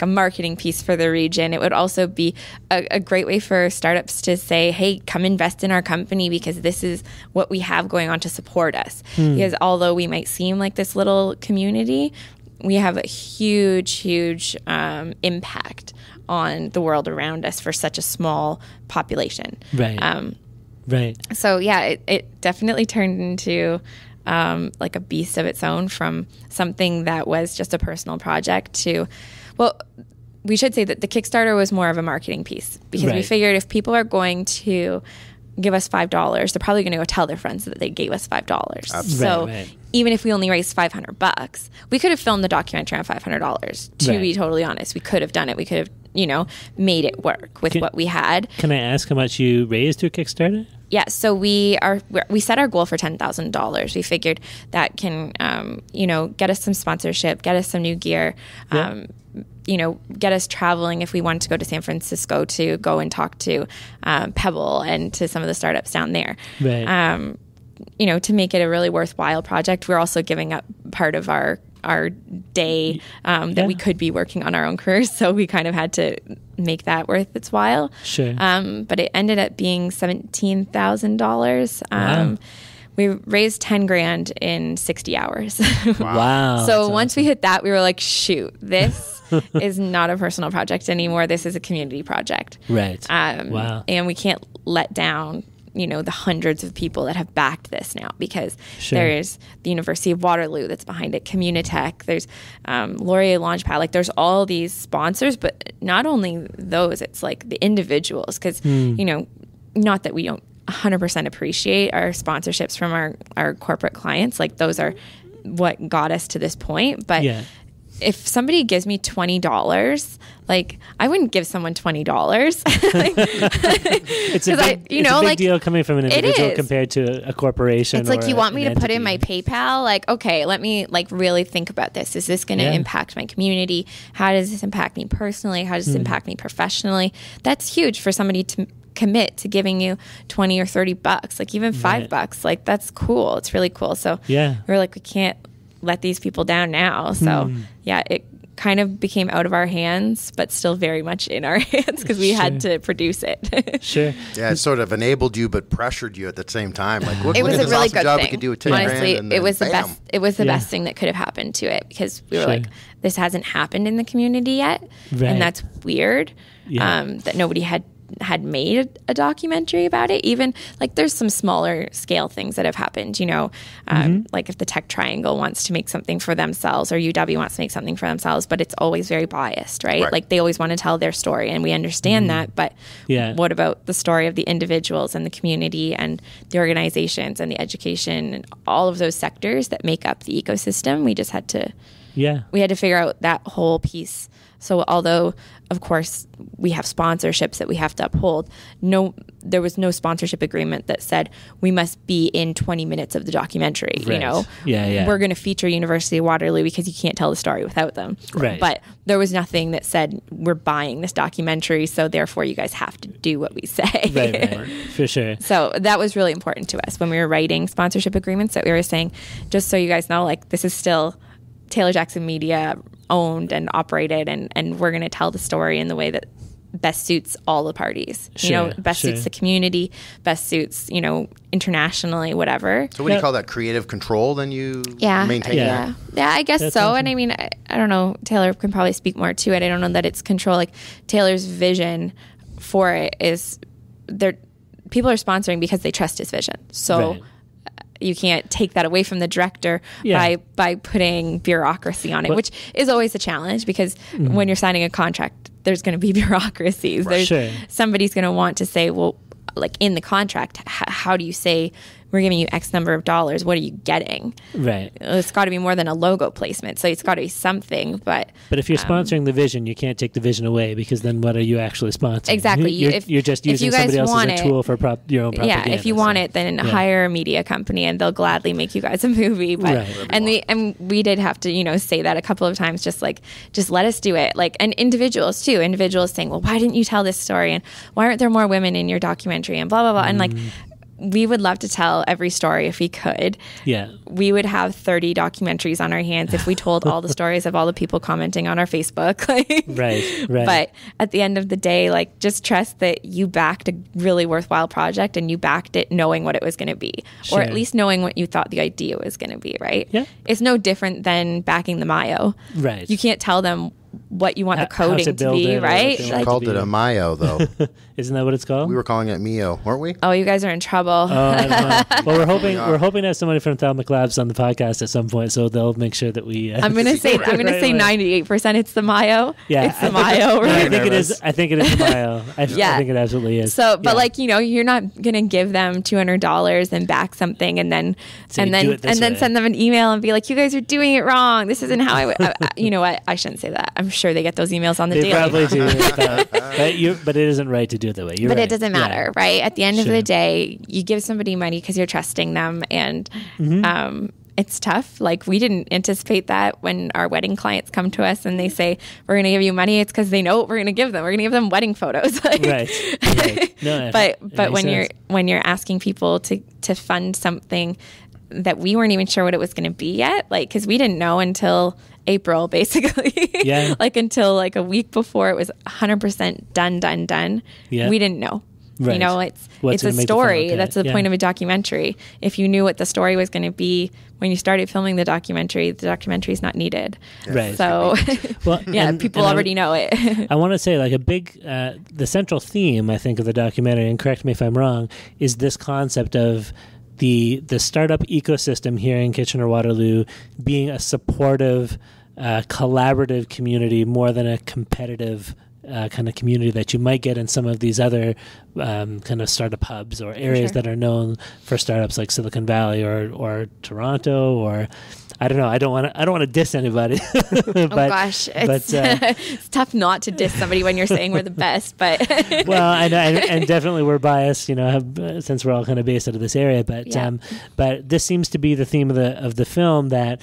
a marketing piece for the region. It would also be a great way for startups to say, hey, come invest in our company because this is what we have going on to support us. Because although we might seem like this little community, we have a huge impact on the world around us for such a small population. Right. Right. So yeah, it definitely turned into like a beast of its own, from something that was just a personal project to, well, we should say that the Kickstarter was more of a marketing piece because we figured if people are going to give us $5, they're probably going to go tell their friends that they gave us $5. So even if we only raised $500, we could have filmed the documentary on $500. To be totally honest, we could have done it. We could have, you know, made it work with what we had. Can I ask how much you raised through Kickstarter? Yeah, so we set our goal for $10,000. We figured that can, you know, get us some sponsorship, get us some new gear, you know, get us traveling if we wanted to go to San Francisco to go and talk to Pebble and to some of the startups down there. Right. to make it a really worthwhile project, we're also giving up part of our day that we could be working on our own careers. So we kind of had to make that worth its while. Sure. But it ended up being $17,000. Wow. We raised 10 grand in 60 hours. Wow. So once we hit that, we were like, shoot, this is not a personal project anymore. This is a community project. Right. Wow. And we can't let down, the hundreds of people that have backed this now, because there's the University of Waterloo that's behind it, Communitech, there's Laurier Launchpad, like there's all these sponsors, but not only those, it's like the individuals, because, not that we don't 100% appreciate our sponsorships from our corporate clients, like those are what got us to this point, but if somebody gives me $20, like I wouldn't give someone $20. It's a big deal coming from an individual compared to a corporation. It's like, you want me to put in my PayPal? Like, okay, let me really think about this. Is this going to impact my community? How does this impact me personally? How does this impact me professionally? That's huge for somebody to commit to giving you $20 or $30, like even $5. Like that's cool. It's really cool. So we're like, we can't let these people down now. So it kind of became out of our hands, but still very much in our hands because we had to produce it. Sure. Yeah, it sort of enabled you, but pressured you at the same time. Like, look, it was look a really good job thing. We could do with 10 Honestly, grand, it was the bam. best. It was the best thing that could have happened to it, because we were like, this hasn't happened in the community yet, and that's weird. That nobody had made a documentary about it. Even like there's some smaller scale things that have happened, like if the Tech Triangle wants to make something for themselves, or UW wants to make something for themselves, but it's always very biased, right? Like they always want to tell their story, and we understand that, but what about the story of the individuals and the community and the organizations and the education and all of those sectors that make up the ecosystem? We just had to figure out that whole piece. So although, of course, we have sponsorships that we have to uphold, there was no sponsorship agreement that said we must be in 20 minutes of the documentary. Right. We're going to feature University of Waterloo because you can't tell the story without them. Right. But there was nothing that said we're buying this documentary, so therefore you guys have to do what we say. Right. For sure. So that was really important to us when we were writing sponsorship agreements, that we were saying, just so you guys know, like this is still Taylor Jackson Media owned and operated, and we're going to tell the story in the way that best suits all the parties. Best suits the community, best suits, internationally, whatever. So what do you call that? Creative control then you maintain? Yeah, I guess That's so. awesome. And I mean, I don't know, Taylor can probably speak more to it. I don't know that it's control. Like Taylor's vision for it is people are sponsoring because they trust his vision. So you can't take that away from the director by putting bureaucracy on it, which is always a challenge, because when you're signing a contract, there's going to be bureaucracies. Somebody's going to want to say, well, like in the contract, how do you say we're giving you X number of dollars? What are you getting? Right. It's got to be more than a logo placement. So it's got to be something. But if you're sponsoring the vision, you can't take the vision away, because then what are you actually sponsoring? Exactly. You're just using somebody else as a tool for your own propaganda. Yeah, if you want it, then hire a media company and they'll gladly make you guys a movie. But we did have to, say that a couple of times, just let us do it. Like, and individuals too. Individuals saying, well, why didn't you tell this story? And why aren't there more women in your documentary? And blah, blah, blah. And like, we would love to tell every story if we could. Yeah. We would have 30 documentaries on our hands if we told all the stories of all the people commenting on our Facebook. Right. But at the end of the day, like, just trust that you backed a really worthwhile project, and you backed it knowing what it was going to be, or at least knowing what you thought the idea was going to be, right? Yeah. It's no different than backing the Mayo. Right. You can't tell them what you want the coding to be, right? We called it a Mayo, though. Isn't that what it's called? We were calling it Mio, weren't we? Oh, you guys are in trouble. I don't know. Well, we're hoping to have somebody from Thelma Labs on the podcast at some point, so they'll make sure that we. I'm gonna say 98%. It's the Mayo. Yeah, it's the Mayo. Right? I think it is. I think it is the Mayo. I think it absolutely is. So, but you're not gonna give them $200 and back something, and then send them an email and be like, you guys are doing it wrong. This isn't how you know what? I shouldn't say that. I'm sure they get those emails on the daily. They probably do, but it isn't right to do it that way. But it doesn't matter, right? At the end of the day, you give somebody money because you're trusting them, and it's tough. Like, we didn't anticipate that when our wedding clients come to us and they say, we're going to give you money. It's because they know what we're going to give them. We're going to give them wedding photos. Like, right. No, but when you're asking people to fund something that we weren't even sure what it was going to be yet, like, because we didn't know until April, basically. Yeah. Like, until like a week before it was 100% done. Yeah. We didn't know. Right. You know, it's a story. That's the point of a documentary. If you knew what the story was going to be when you started filming the documentary is not needed. Right. So, people already know it. I want to say, like, a big, the central theme, I think, of the documentary, and correct me if I'm wrong, is this concept of the startup ecosystem here in Kitchener-Waterloo being a supportive, collaborative community more than a competitive kind of community that you might get in some of these other kind of startup hubs or areas that are known for startups, like Silicon Valley or Toronto, or I don't know. I don't want to diss anybody. It's tough not to diss somebody when you're saying we're the best. But well, and definitely we're biased, you know, since we're all kind of based out of this area. But this seems to be the theme of the film, that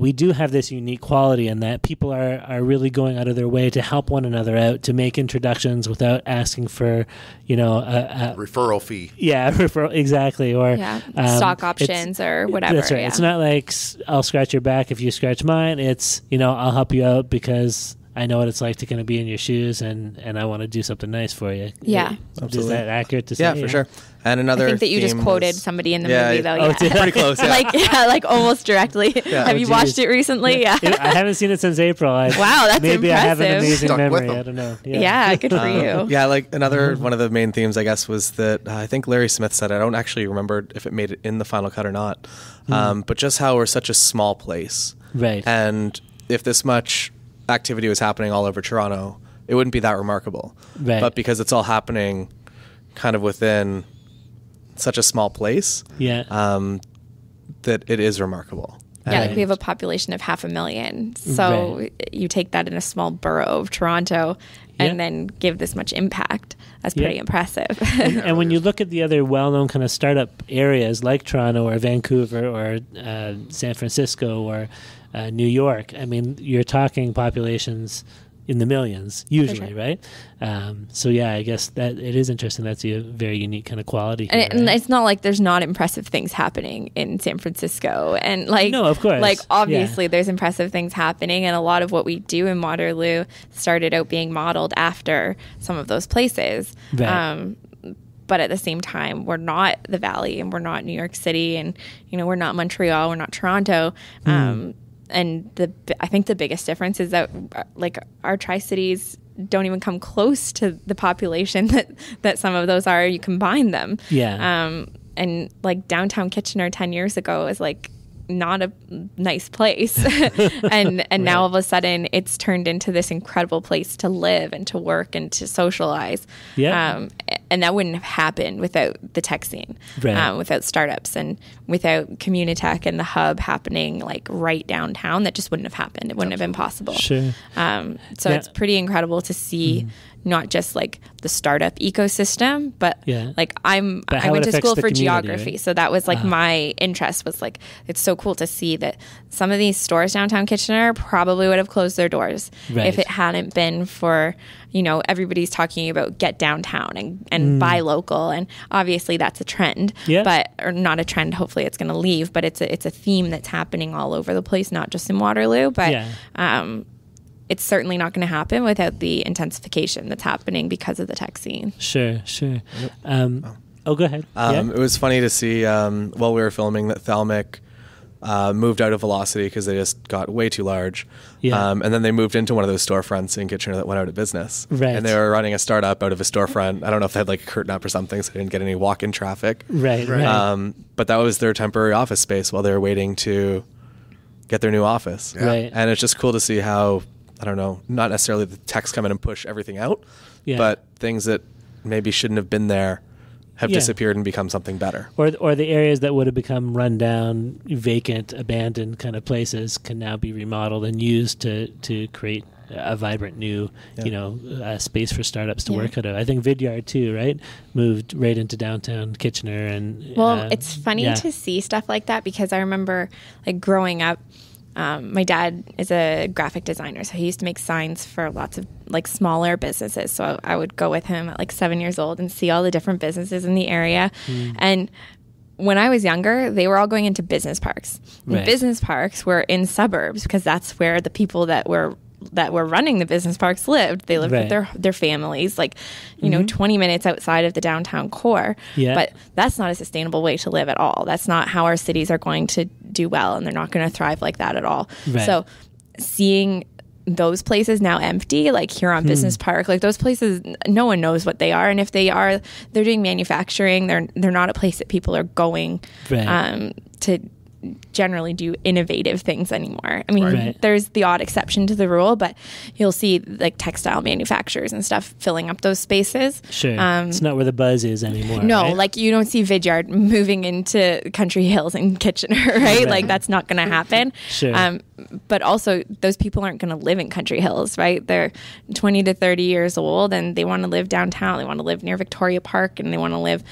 we do have this unique quality, and that people are really going out of their way to help one another out, to make introductions without asking for, you know, a referral fee. Yeah, referral, exactly, or stock options or whatever. That's right. Yeah. It's not like I'll scratch your back if you scratch mine. It's, you know, I'll help you out because I know what it's like to kind of be in your shoes, and I want to do something nice for you. Yeah. Absolutely. Is that accurate to say? Yeah, for sure. And another, I think that you just quoted somebody in the movie, though. Yeah. Pretty close. Yeah. like almost directly. Yeah. Have you watched it recently? Yeah. I haven't seen it since April. Wow, that's maybe impressive. I have an amazing memory. I don't know. Yeah, good for you. Yeah, like another one of the main themes, I guess, was that I think Larry Smith said, I don't actually remember if it made it in the final cut or not, but just how we're such a small place. Right. And if this much activity was happening all over Toronto, it wouldn't be that remarkable. Right. But because it's all happening kind of within such a small place, that it is remarkable. Yeah, like we have a population of 500,000. So you take that in a small borough of Toronto and then give this much impact. That's pretty impressive. And when you look at the other well-known kind of startup areas like Toronto or Vancouver or San Francisco or New York, I mean, you're talking populations in the millions usually, right? So I guess that it is interesting. That's a very unique kind of quality here, and it's not like there's not impressive things happening in San Francisco, and like, no, of course, like obviously there's impressive things happening, and a lot of what we do in Waterloo started out being modeled after some of those places. Right. But at the same time, we're not the Valley, and we're not New York City, and we're not Montreal, we're not Toronto. And I think the biggest difference is that like our Tri-Cities don't even come close to the population that some of those are. You combine them. Yeah. And like downtown Kitchener 10 years ago is like not a nice place. and now all of a sudden it's turned into this incredible place to live and to work and to socialize. Yeah. And that wouldn't have happened without the tech scene, without startups and without Communitech and the hub happening like right downtown. That just wouldn't have happened. It wouldn't have been possible. Sure. So it's pretty incredible to see not just like the startup ecosystem, but like I went to school for geography. Right? So that was like my interest was like, it's so cool to see that some of these stores downtown Kitchener probably would have closed their doors if it hadn't been for, everybody's talking about get downtown and buy local. And obviously that's a trend, or not a trend. Hopefully it's going to leave, but it's a theme that's happening all over the place, not just in Waterloo, but, it's certainly not going to happen without the intensification that's happening because of the tech scene. Sure. Go ahead. It was funny to see while we were filming that Thalmic moved out of Velocity because they just got way too large. Yeah. And then they moved into one of those storefronts in Kitchener that went out of business. Right. And they were running a startup out of a storefront. I don't know if they had like a curtain up or something, so they didn't get any walk-in traffic. Right. But that was their temporary office space while they were waiting to get their new office. Yeah. Right. And it's just cool to see how, I don't know, not necessarily the techs come in and push everything out, but things that maybe shouldn't have been there have disappeared and become something better. Or the areas that would have become run down, vacant, abandoned kind of places can now be remodeled and used to create a vibrant new, space for startups to work out of. I think Vidyard too, right? Moved right into downtown Kitchener, and it's funny to see stuff like that, because I remember like growing up. My dad is a graphic designer, so he used to make signs for lots of like smaller businesses. So I would go with him at like 7 years old and see all the different businesses in the area. And when I was younger, they were all going into business parks. Right. Business parks were in suburbs, because that's where the people that were running the business parks lived. They lived with their families, like, 20 minutes outside of the downtown core. Yeah. But that's not a sustainable way to live at all. That's not how our cities are going to do well, and they're not going to thrive like that at all. Right. So seeing those places now empty, like Huron Business Park, like those places, no one knows what they are. And if they are, they're doing manufacturing. They're not a place that people are going to generally do innovative things anymore. I mean, there's the odd exception to the rule, but you'll see like textile manufacturers and stuff filling up those spaces. Sure. It's not where the buzz is anymore. No, right? like you don't see Vidyard moving into Country Hills and Kitchener, right? Like that's not going to happen. Sure. But also those people aren't going to live in Country Hills, right? They're 20 to 30 years old and they want to live downtown. They want to live near Victoria Park, and they want to live,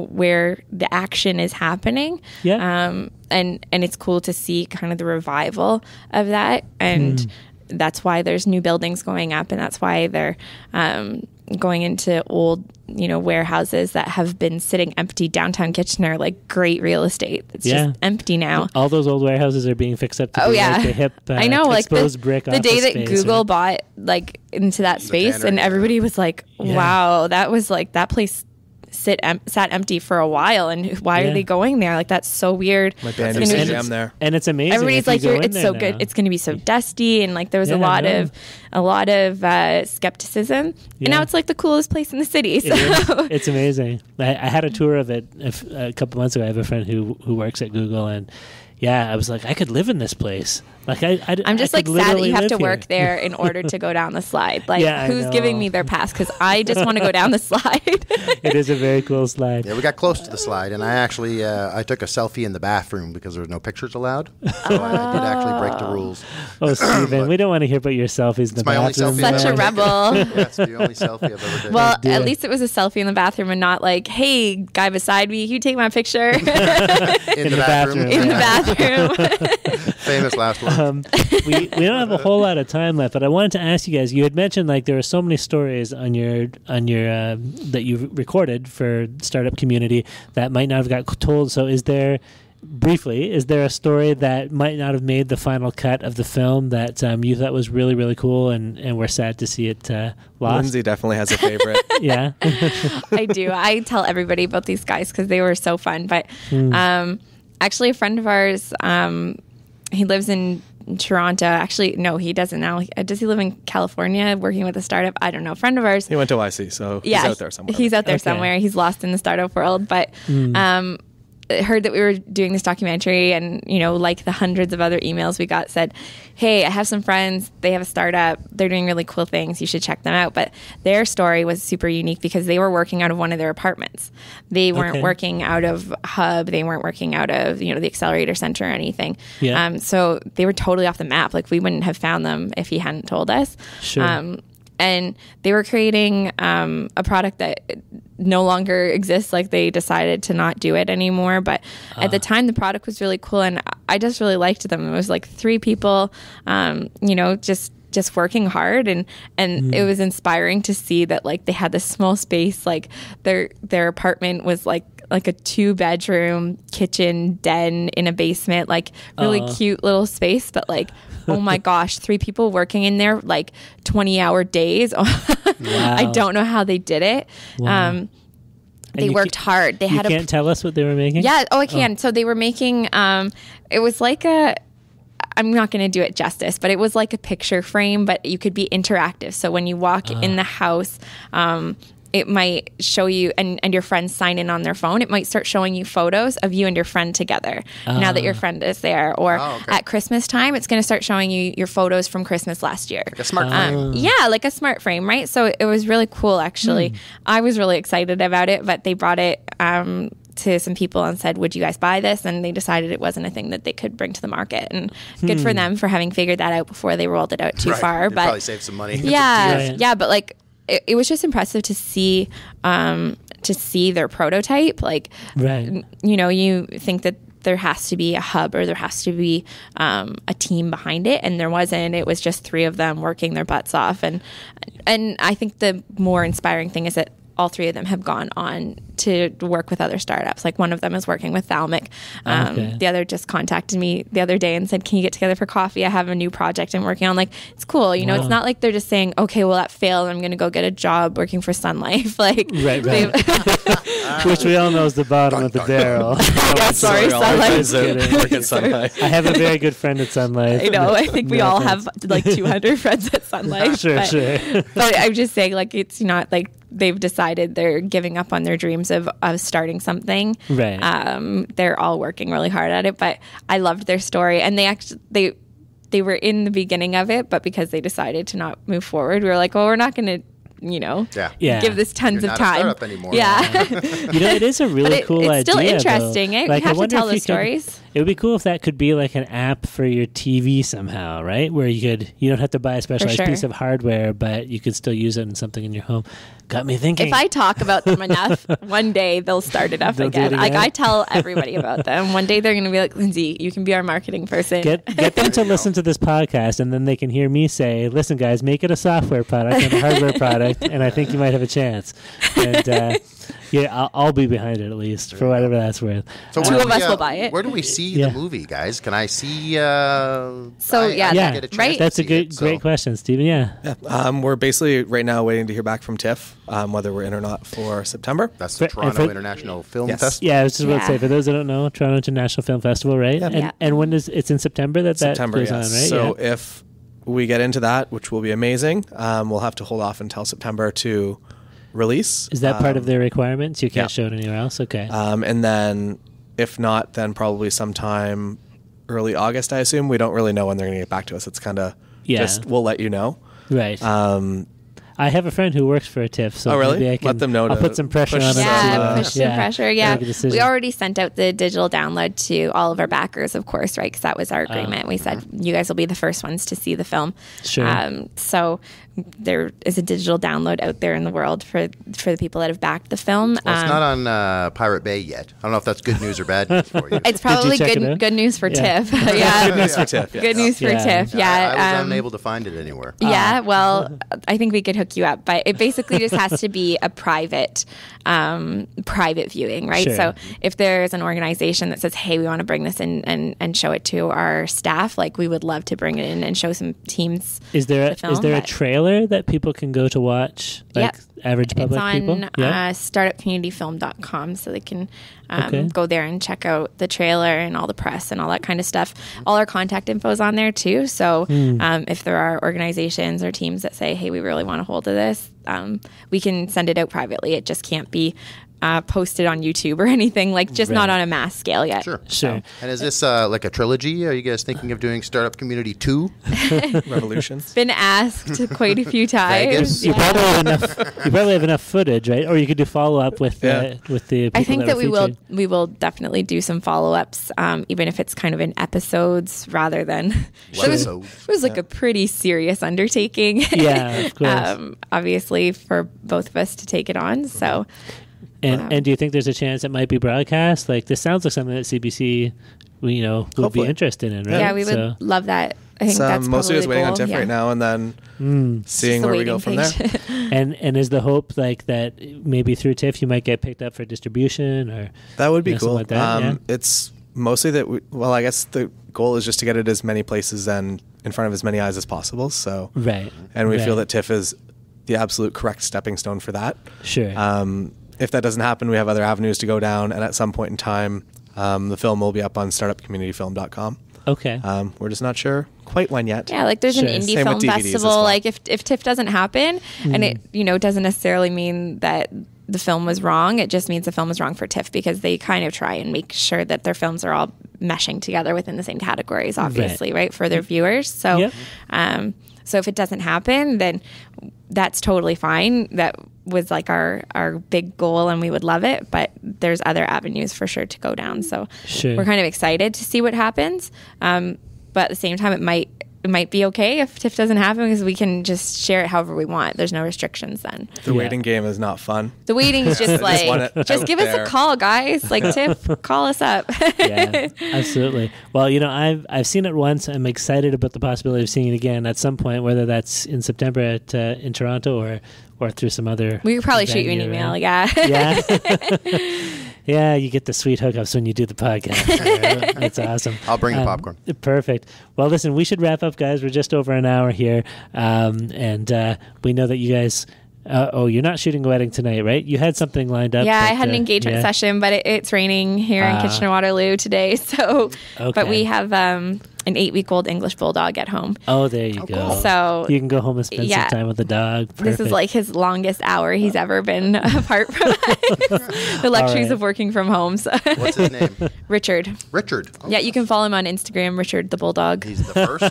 where the action is happening. Yeah. And it's cool to see kind of the revival of that. And that's why there's new buildings going up, and that's why they're going into old, warehouses that have been sitting empty downtown Kitchener, like great real estate. It's just empty now. All those old warehouses are being fixed up to be like the hip I know, like exposed brick the day that space, Google bought like into that space, and everybody was like, wow, that was like that place sat empty for a while, and why are they going there? Like that's so weird. My band used to jam there, and it's amazing. Everybody's like, it's so good. It's going to be so dusty, and like there was a lot of skepticism. And now it's like the coolest place in the city. So it's amazing. I had a tour of it a couple months ago. I have a friend who works at Google, and I was like, I could live in this place. Like I'm just like sad that you have to work there in order to go down the slide. Like who's giving me their pass? Because I just want to go down the slide. It is a very cool slide. Yeah, we got close to the slide, and I actually I took a selfie in the bathroom because there were no pictures allowed. So I did actually break the rules. Oh, Stephen, we don't want to hear about your selfies in the bathroom. Such a rebel. That's the only selfie I've ever taken. Well, at least it was a selfie in the bathroom and not like, hey, guy beside me, you take my picture. in the bathroom. In the bathroom. Famous last words. We don't have a whole lot of time left, but I wanted to ask you guys. You had mentioned like there are so many stories on your that you've recorded for Startup Community that might not have got told. So is there a story that might not have made the final cut of the film that you thought was really, really cool and we're sad to see it lost? Lindsay definitely has a favorite. Yeah. I do. I tell everybody about these guys because they were so fun. But actually a friend of ours, he lives in Toronto. Actually, no, he doesn't now. Does he live in California working with a startup? I don't know. A friend of ours. He went to YC, so he's out there somewhere. He's out there somewhere. He's lost in the startup world. But heard that we were doing this documentary, and like the hundreds of other emails we got said, hey, I have some friends, they have a startup, they're doing really cool things, you should check them out. But their story was super unique because they were working out of one of their apartments. They weren't working out of Hub, they weren't working out of the Accelerator Center or anything. So they were totally off the map. Like we wouldn't have found them if he hadn't told us. Sure. And they were creating a product that no longer exists. Like they decided to not do it anymore. But at the time, the product was really cool, and I just really liked them. It was like 3 people, just working hard, and it was inspiring to see that like they had this small space. Like their apartment was like a 2-bedroom kitchen den in a basement, like really cute little space, but like oh my gosh, 3 people working in there like 20-hour days. Wow. I don't know how they did it. Wow. They worked hard. They had can't tell us what they were making? Yeah. Oh, I can. Oh. So they were making, it was like I'm not going to do it justice, but it was like a picture frame, but you could be interactive. So when you walk in the house, it might show you, and your friends sign in on their phone, it might start showing you photos of you and your friend together now that your friend is there. Or at Christmas time, it's going to start showing you your photos from Christmas last year. Like a smart frame. Yeah, like a smart frame, right? So it was really cool, actually. I was really excited about it, but they brought it to to some people and said, would you guys buy this? And they decided it wasn't a thing that they could bring to the market. And good for them for having figured that out before they rolled it out too far. But probably save some money. Yeah, but like it was just impressive to see their prototype. Like, you know, you think that there has to be a hub or there has to be a team behind it, and there wasn't. It was just 3 of them working their butts off, and I think the more inspiring thing is that all 3 of them have gone on to work with other startups. Like one of them is working with Thalmic. The other just contacted me the other day and said, can you get together for coffee? I have a new project I'm working on. Like, it's cool. You know, it's not like they're just saying, okay, well, that failed. I'm going to go get a job working for Sun Life. Like, which we all know is the bottom of the barrel. Sorry, Sun Life. I have a very good friend at Sun Life. I know. I think we all have like 200 friends at Sun Life. Sure. But I'm just saying, like, it's not like they've decided they're giving up on their dreams of starting something. Right. They're all working really hard at it, but I loved their story, and they were in the beginning of it, but because they decided to not move forward, we were like, well, we're not going to, you know, give this tons You're of not time. a startup anymore. Yeah. You know, it is a really cool idea. It's still interesting. Like, you have to tell the stories. It would be cool if that could be like an app for your TV somehow, right? Where you don't have to buy a specialized piece of hardware, but you could still use it in something in your home. Got me thinking. If I talk about them enough, one day they'll start it up again. Like, I tell everybody about them. One day they're going to be like, Lindsay, you can be our marketing person. Get them to listen to this podcast, and then they can hear me say, listen, guys, make it a software product and a hardware product, and I think you might have a chance. And I'll be behind it, at least, for whatever that's worth. So 2 of us will buy it. Where do we see the movie, guys? Can I see? Right. That's a great question, Stephen. Yeah. We're basically right now waiting to hear back from TIFF, whether we're in or not for September. That's the Toronto International Film Festival. Yeah, I was just about to say, for those that don't know, Toronto International Film Festival, right? Yeah. And when it's in September that goes on, right? So if we get into that, which will be amazing, we'll have to hold off until September to release. Is that part of their requirements? You can't show it anywhere else? Okay. And then if not, then probably sometime early August, I assume. We don't really know when they're going to get back to us. It's kind of just, we'll let you know. Right. I have a friend who works for a TIFF, so maybe I can let them know. I'll put some pressure on them. Push some pressure. Yeah, we already sent out the digital download to all of our backers, of course, right? Because that was our agreement. We said you guys will be the first ones to see the film. Sure. So there is a digital download out there in the world for the people that have backed the film. Well, it's not on Pirate Bay yet. I don't know if that's good news or bad news for you. It's probably good news for TIFF. Good news for TIFF. Good news for TIFF. Yeah. I was unable to find it anywhere. Yeah. Well, I think we could hook you up, but it basically just has to be a private viewing, right? Sure. So if there's an organization that says, hey, we want to bring this in and show it to our staff, like, we would love to bring it in and show some teams. Is there a trailer that people can go to watch, like average public people? It's on startupcommunityfilm.com, so they can go there and check out the trailer and all the press and all that kind of stuff. All our contact info is on there too, so if there are organizations or teams that say, hey, we really want a hold of this, we can send it out privately. It just can't be posted on YouTube or anything, like, just not on a mass scale yet. Sure. And is this like a trilogy? Are you guys thinking of doing Startup Community 2? Revolutions? Been asked quite a few times. You probably have enough footage, right? Or you could do follow-up with the people. I think that we will definitely do some follow-ups, even if it's kind of in episodes rather than it was like a pretty serious undertaking. Yeah, of course. Obviously for both of us to take it on. So And do you think there's a chance it might be broadcast? Like, this sounds like something that CBC, would be interested in, right? Yeah, we would love that. I think that's mostly just waiting on TIFF yeah. right now, and then seeing where we go from there. And is the hope like that maybe through TIFF you might get picked up for distribution, or that would be cool. Like that, It's mostly that. I guess the goal is just to get it as many places and in front of as many eyes as possible. So and we feel that TIFF is the absolute correct stepping stone for that. Sure. If that doesn't happen, we have other avenues to go down, and at some point in time, the film will be up on startupcommunityfilm.com. Okay. We're just not sure quite when yet. Yeah, like there's an indie film festival. Well. Like if TIFF doesn't happen, and it doesn't necessarily mean that the film was wrong. It just means the film was wrong for TIFF, because they kind of try and make sure that their films are all meshing together within the same categories, obviously, right for their viewers. So. So if it doesn't happen, then that's totally fine. That was like our big goal, and we would love it, but there's other avenues for sure to go down. So we're kind of excited to see what happens. But at the same time, it might be okay if TIFF doesn't happen, because we can just share it however we want. There's no restrictions then. The waiting game is not fun. The waiting is just like, just give us a call, guys. Like, TIFF, call us up. Yeah, absolutely. Well, I've seen it once. I'm excited about the possibility of seeing it again at some point, whether that's in September in Toronto or through some other. We could probably shoot you an email. Right? Yeah. Yeah. Yeah, you get the sweet hookups when you do the podcast. Right? That's awesome. I'll bring the popcorn. Perfect. Well, listen, we should wrap up, guys. We're just over an hour here. And we know that you guys... you're not shooting a wedding tonight, right? You had something lined up. Yeah, I had an engagement session, but it's raining here in Kitchener-Waterloo today. So, But we have an 8-week-old English bulldog at home. Oh, there you go. Cool. So you can go home and spend some time with the dog. Perfect. This is like his longest hour he's ever been apart from us. The luxuries of working from home. So. What's his name? Richard. Richard. Oh. Yeah, you can follow him on Instagram, Richard the Bulldog. He's the first?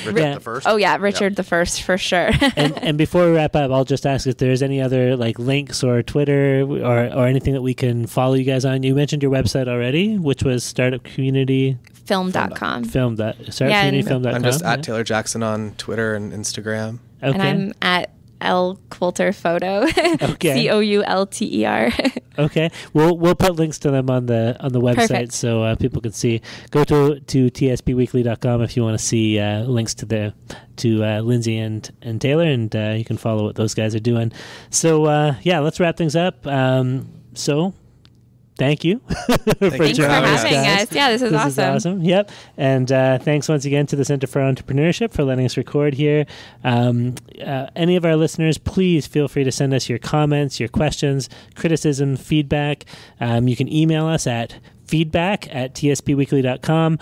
Richard the first? Oh, yeah, Richard the first, for sure. and before we wrap up, I'll just ask if there's any other links or Twitter or anything that we can follow you guys on. You mentioned your website already, which was Startup Community... Film.com. Startupcommunityfilm.com. I'm just at Taylor Jackson on Twitter and Instagram. Okay. And I'm at Coulter Photo. Okay. Coulter. Okay. We'll put links to them on the website. Perfect. So people can see. Go to tspweekly.com if you want to see links to Lindsay and Taylor, and you can follow what those guys are doing. So let's wrap things up. Thank you for having us. Yeah, this is awesome. Yep. And thanks once again to the Center for Entrepreneurship for letting us record here. Any of our listeners, please feel free to send us your comments, your questions, criticism, feedback. You can email us at feedback@tspweekly.com,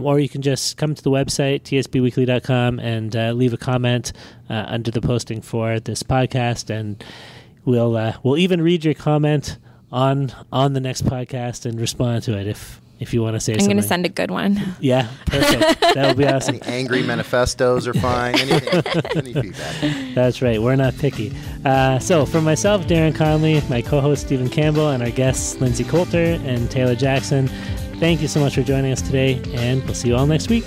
or you can just come to the website, tspweekly.com, and leave a comment under the posting for this podcast, and we'll even read your comment on the next podcast and respond to it if you want to say something. I'm going to send a good one. Yeah, perfect. That would be awesome. Any angry manifestos are fine. Anything, any feedback. That's right. We're not picky. So for myself, Darren Conley, my co-host Stephen Campbell, and our guests Lindsay Coulter and Taylor Jackson, thank you so much for joining us today, and we'll see you all next week.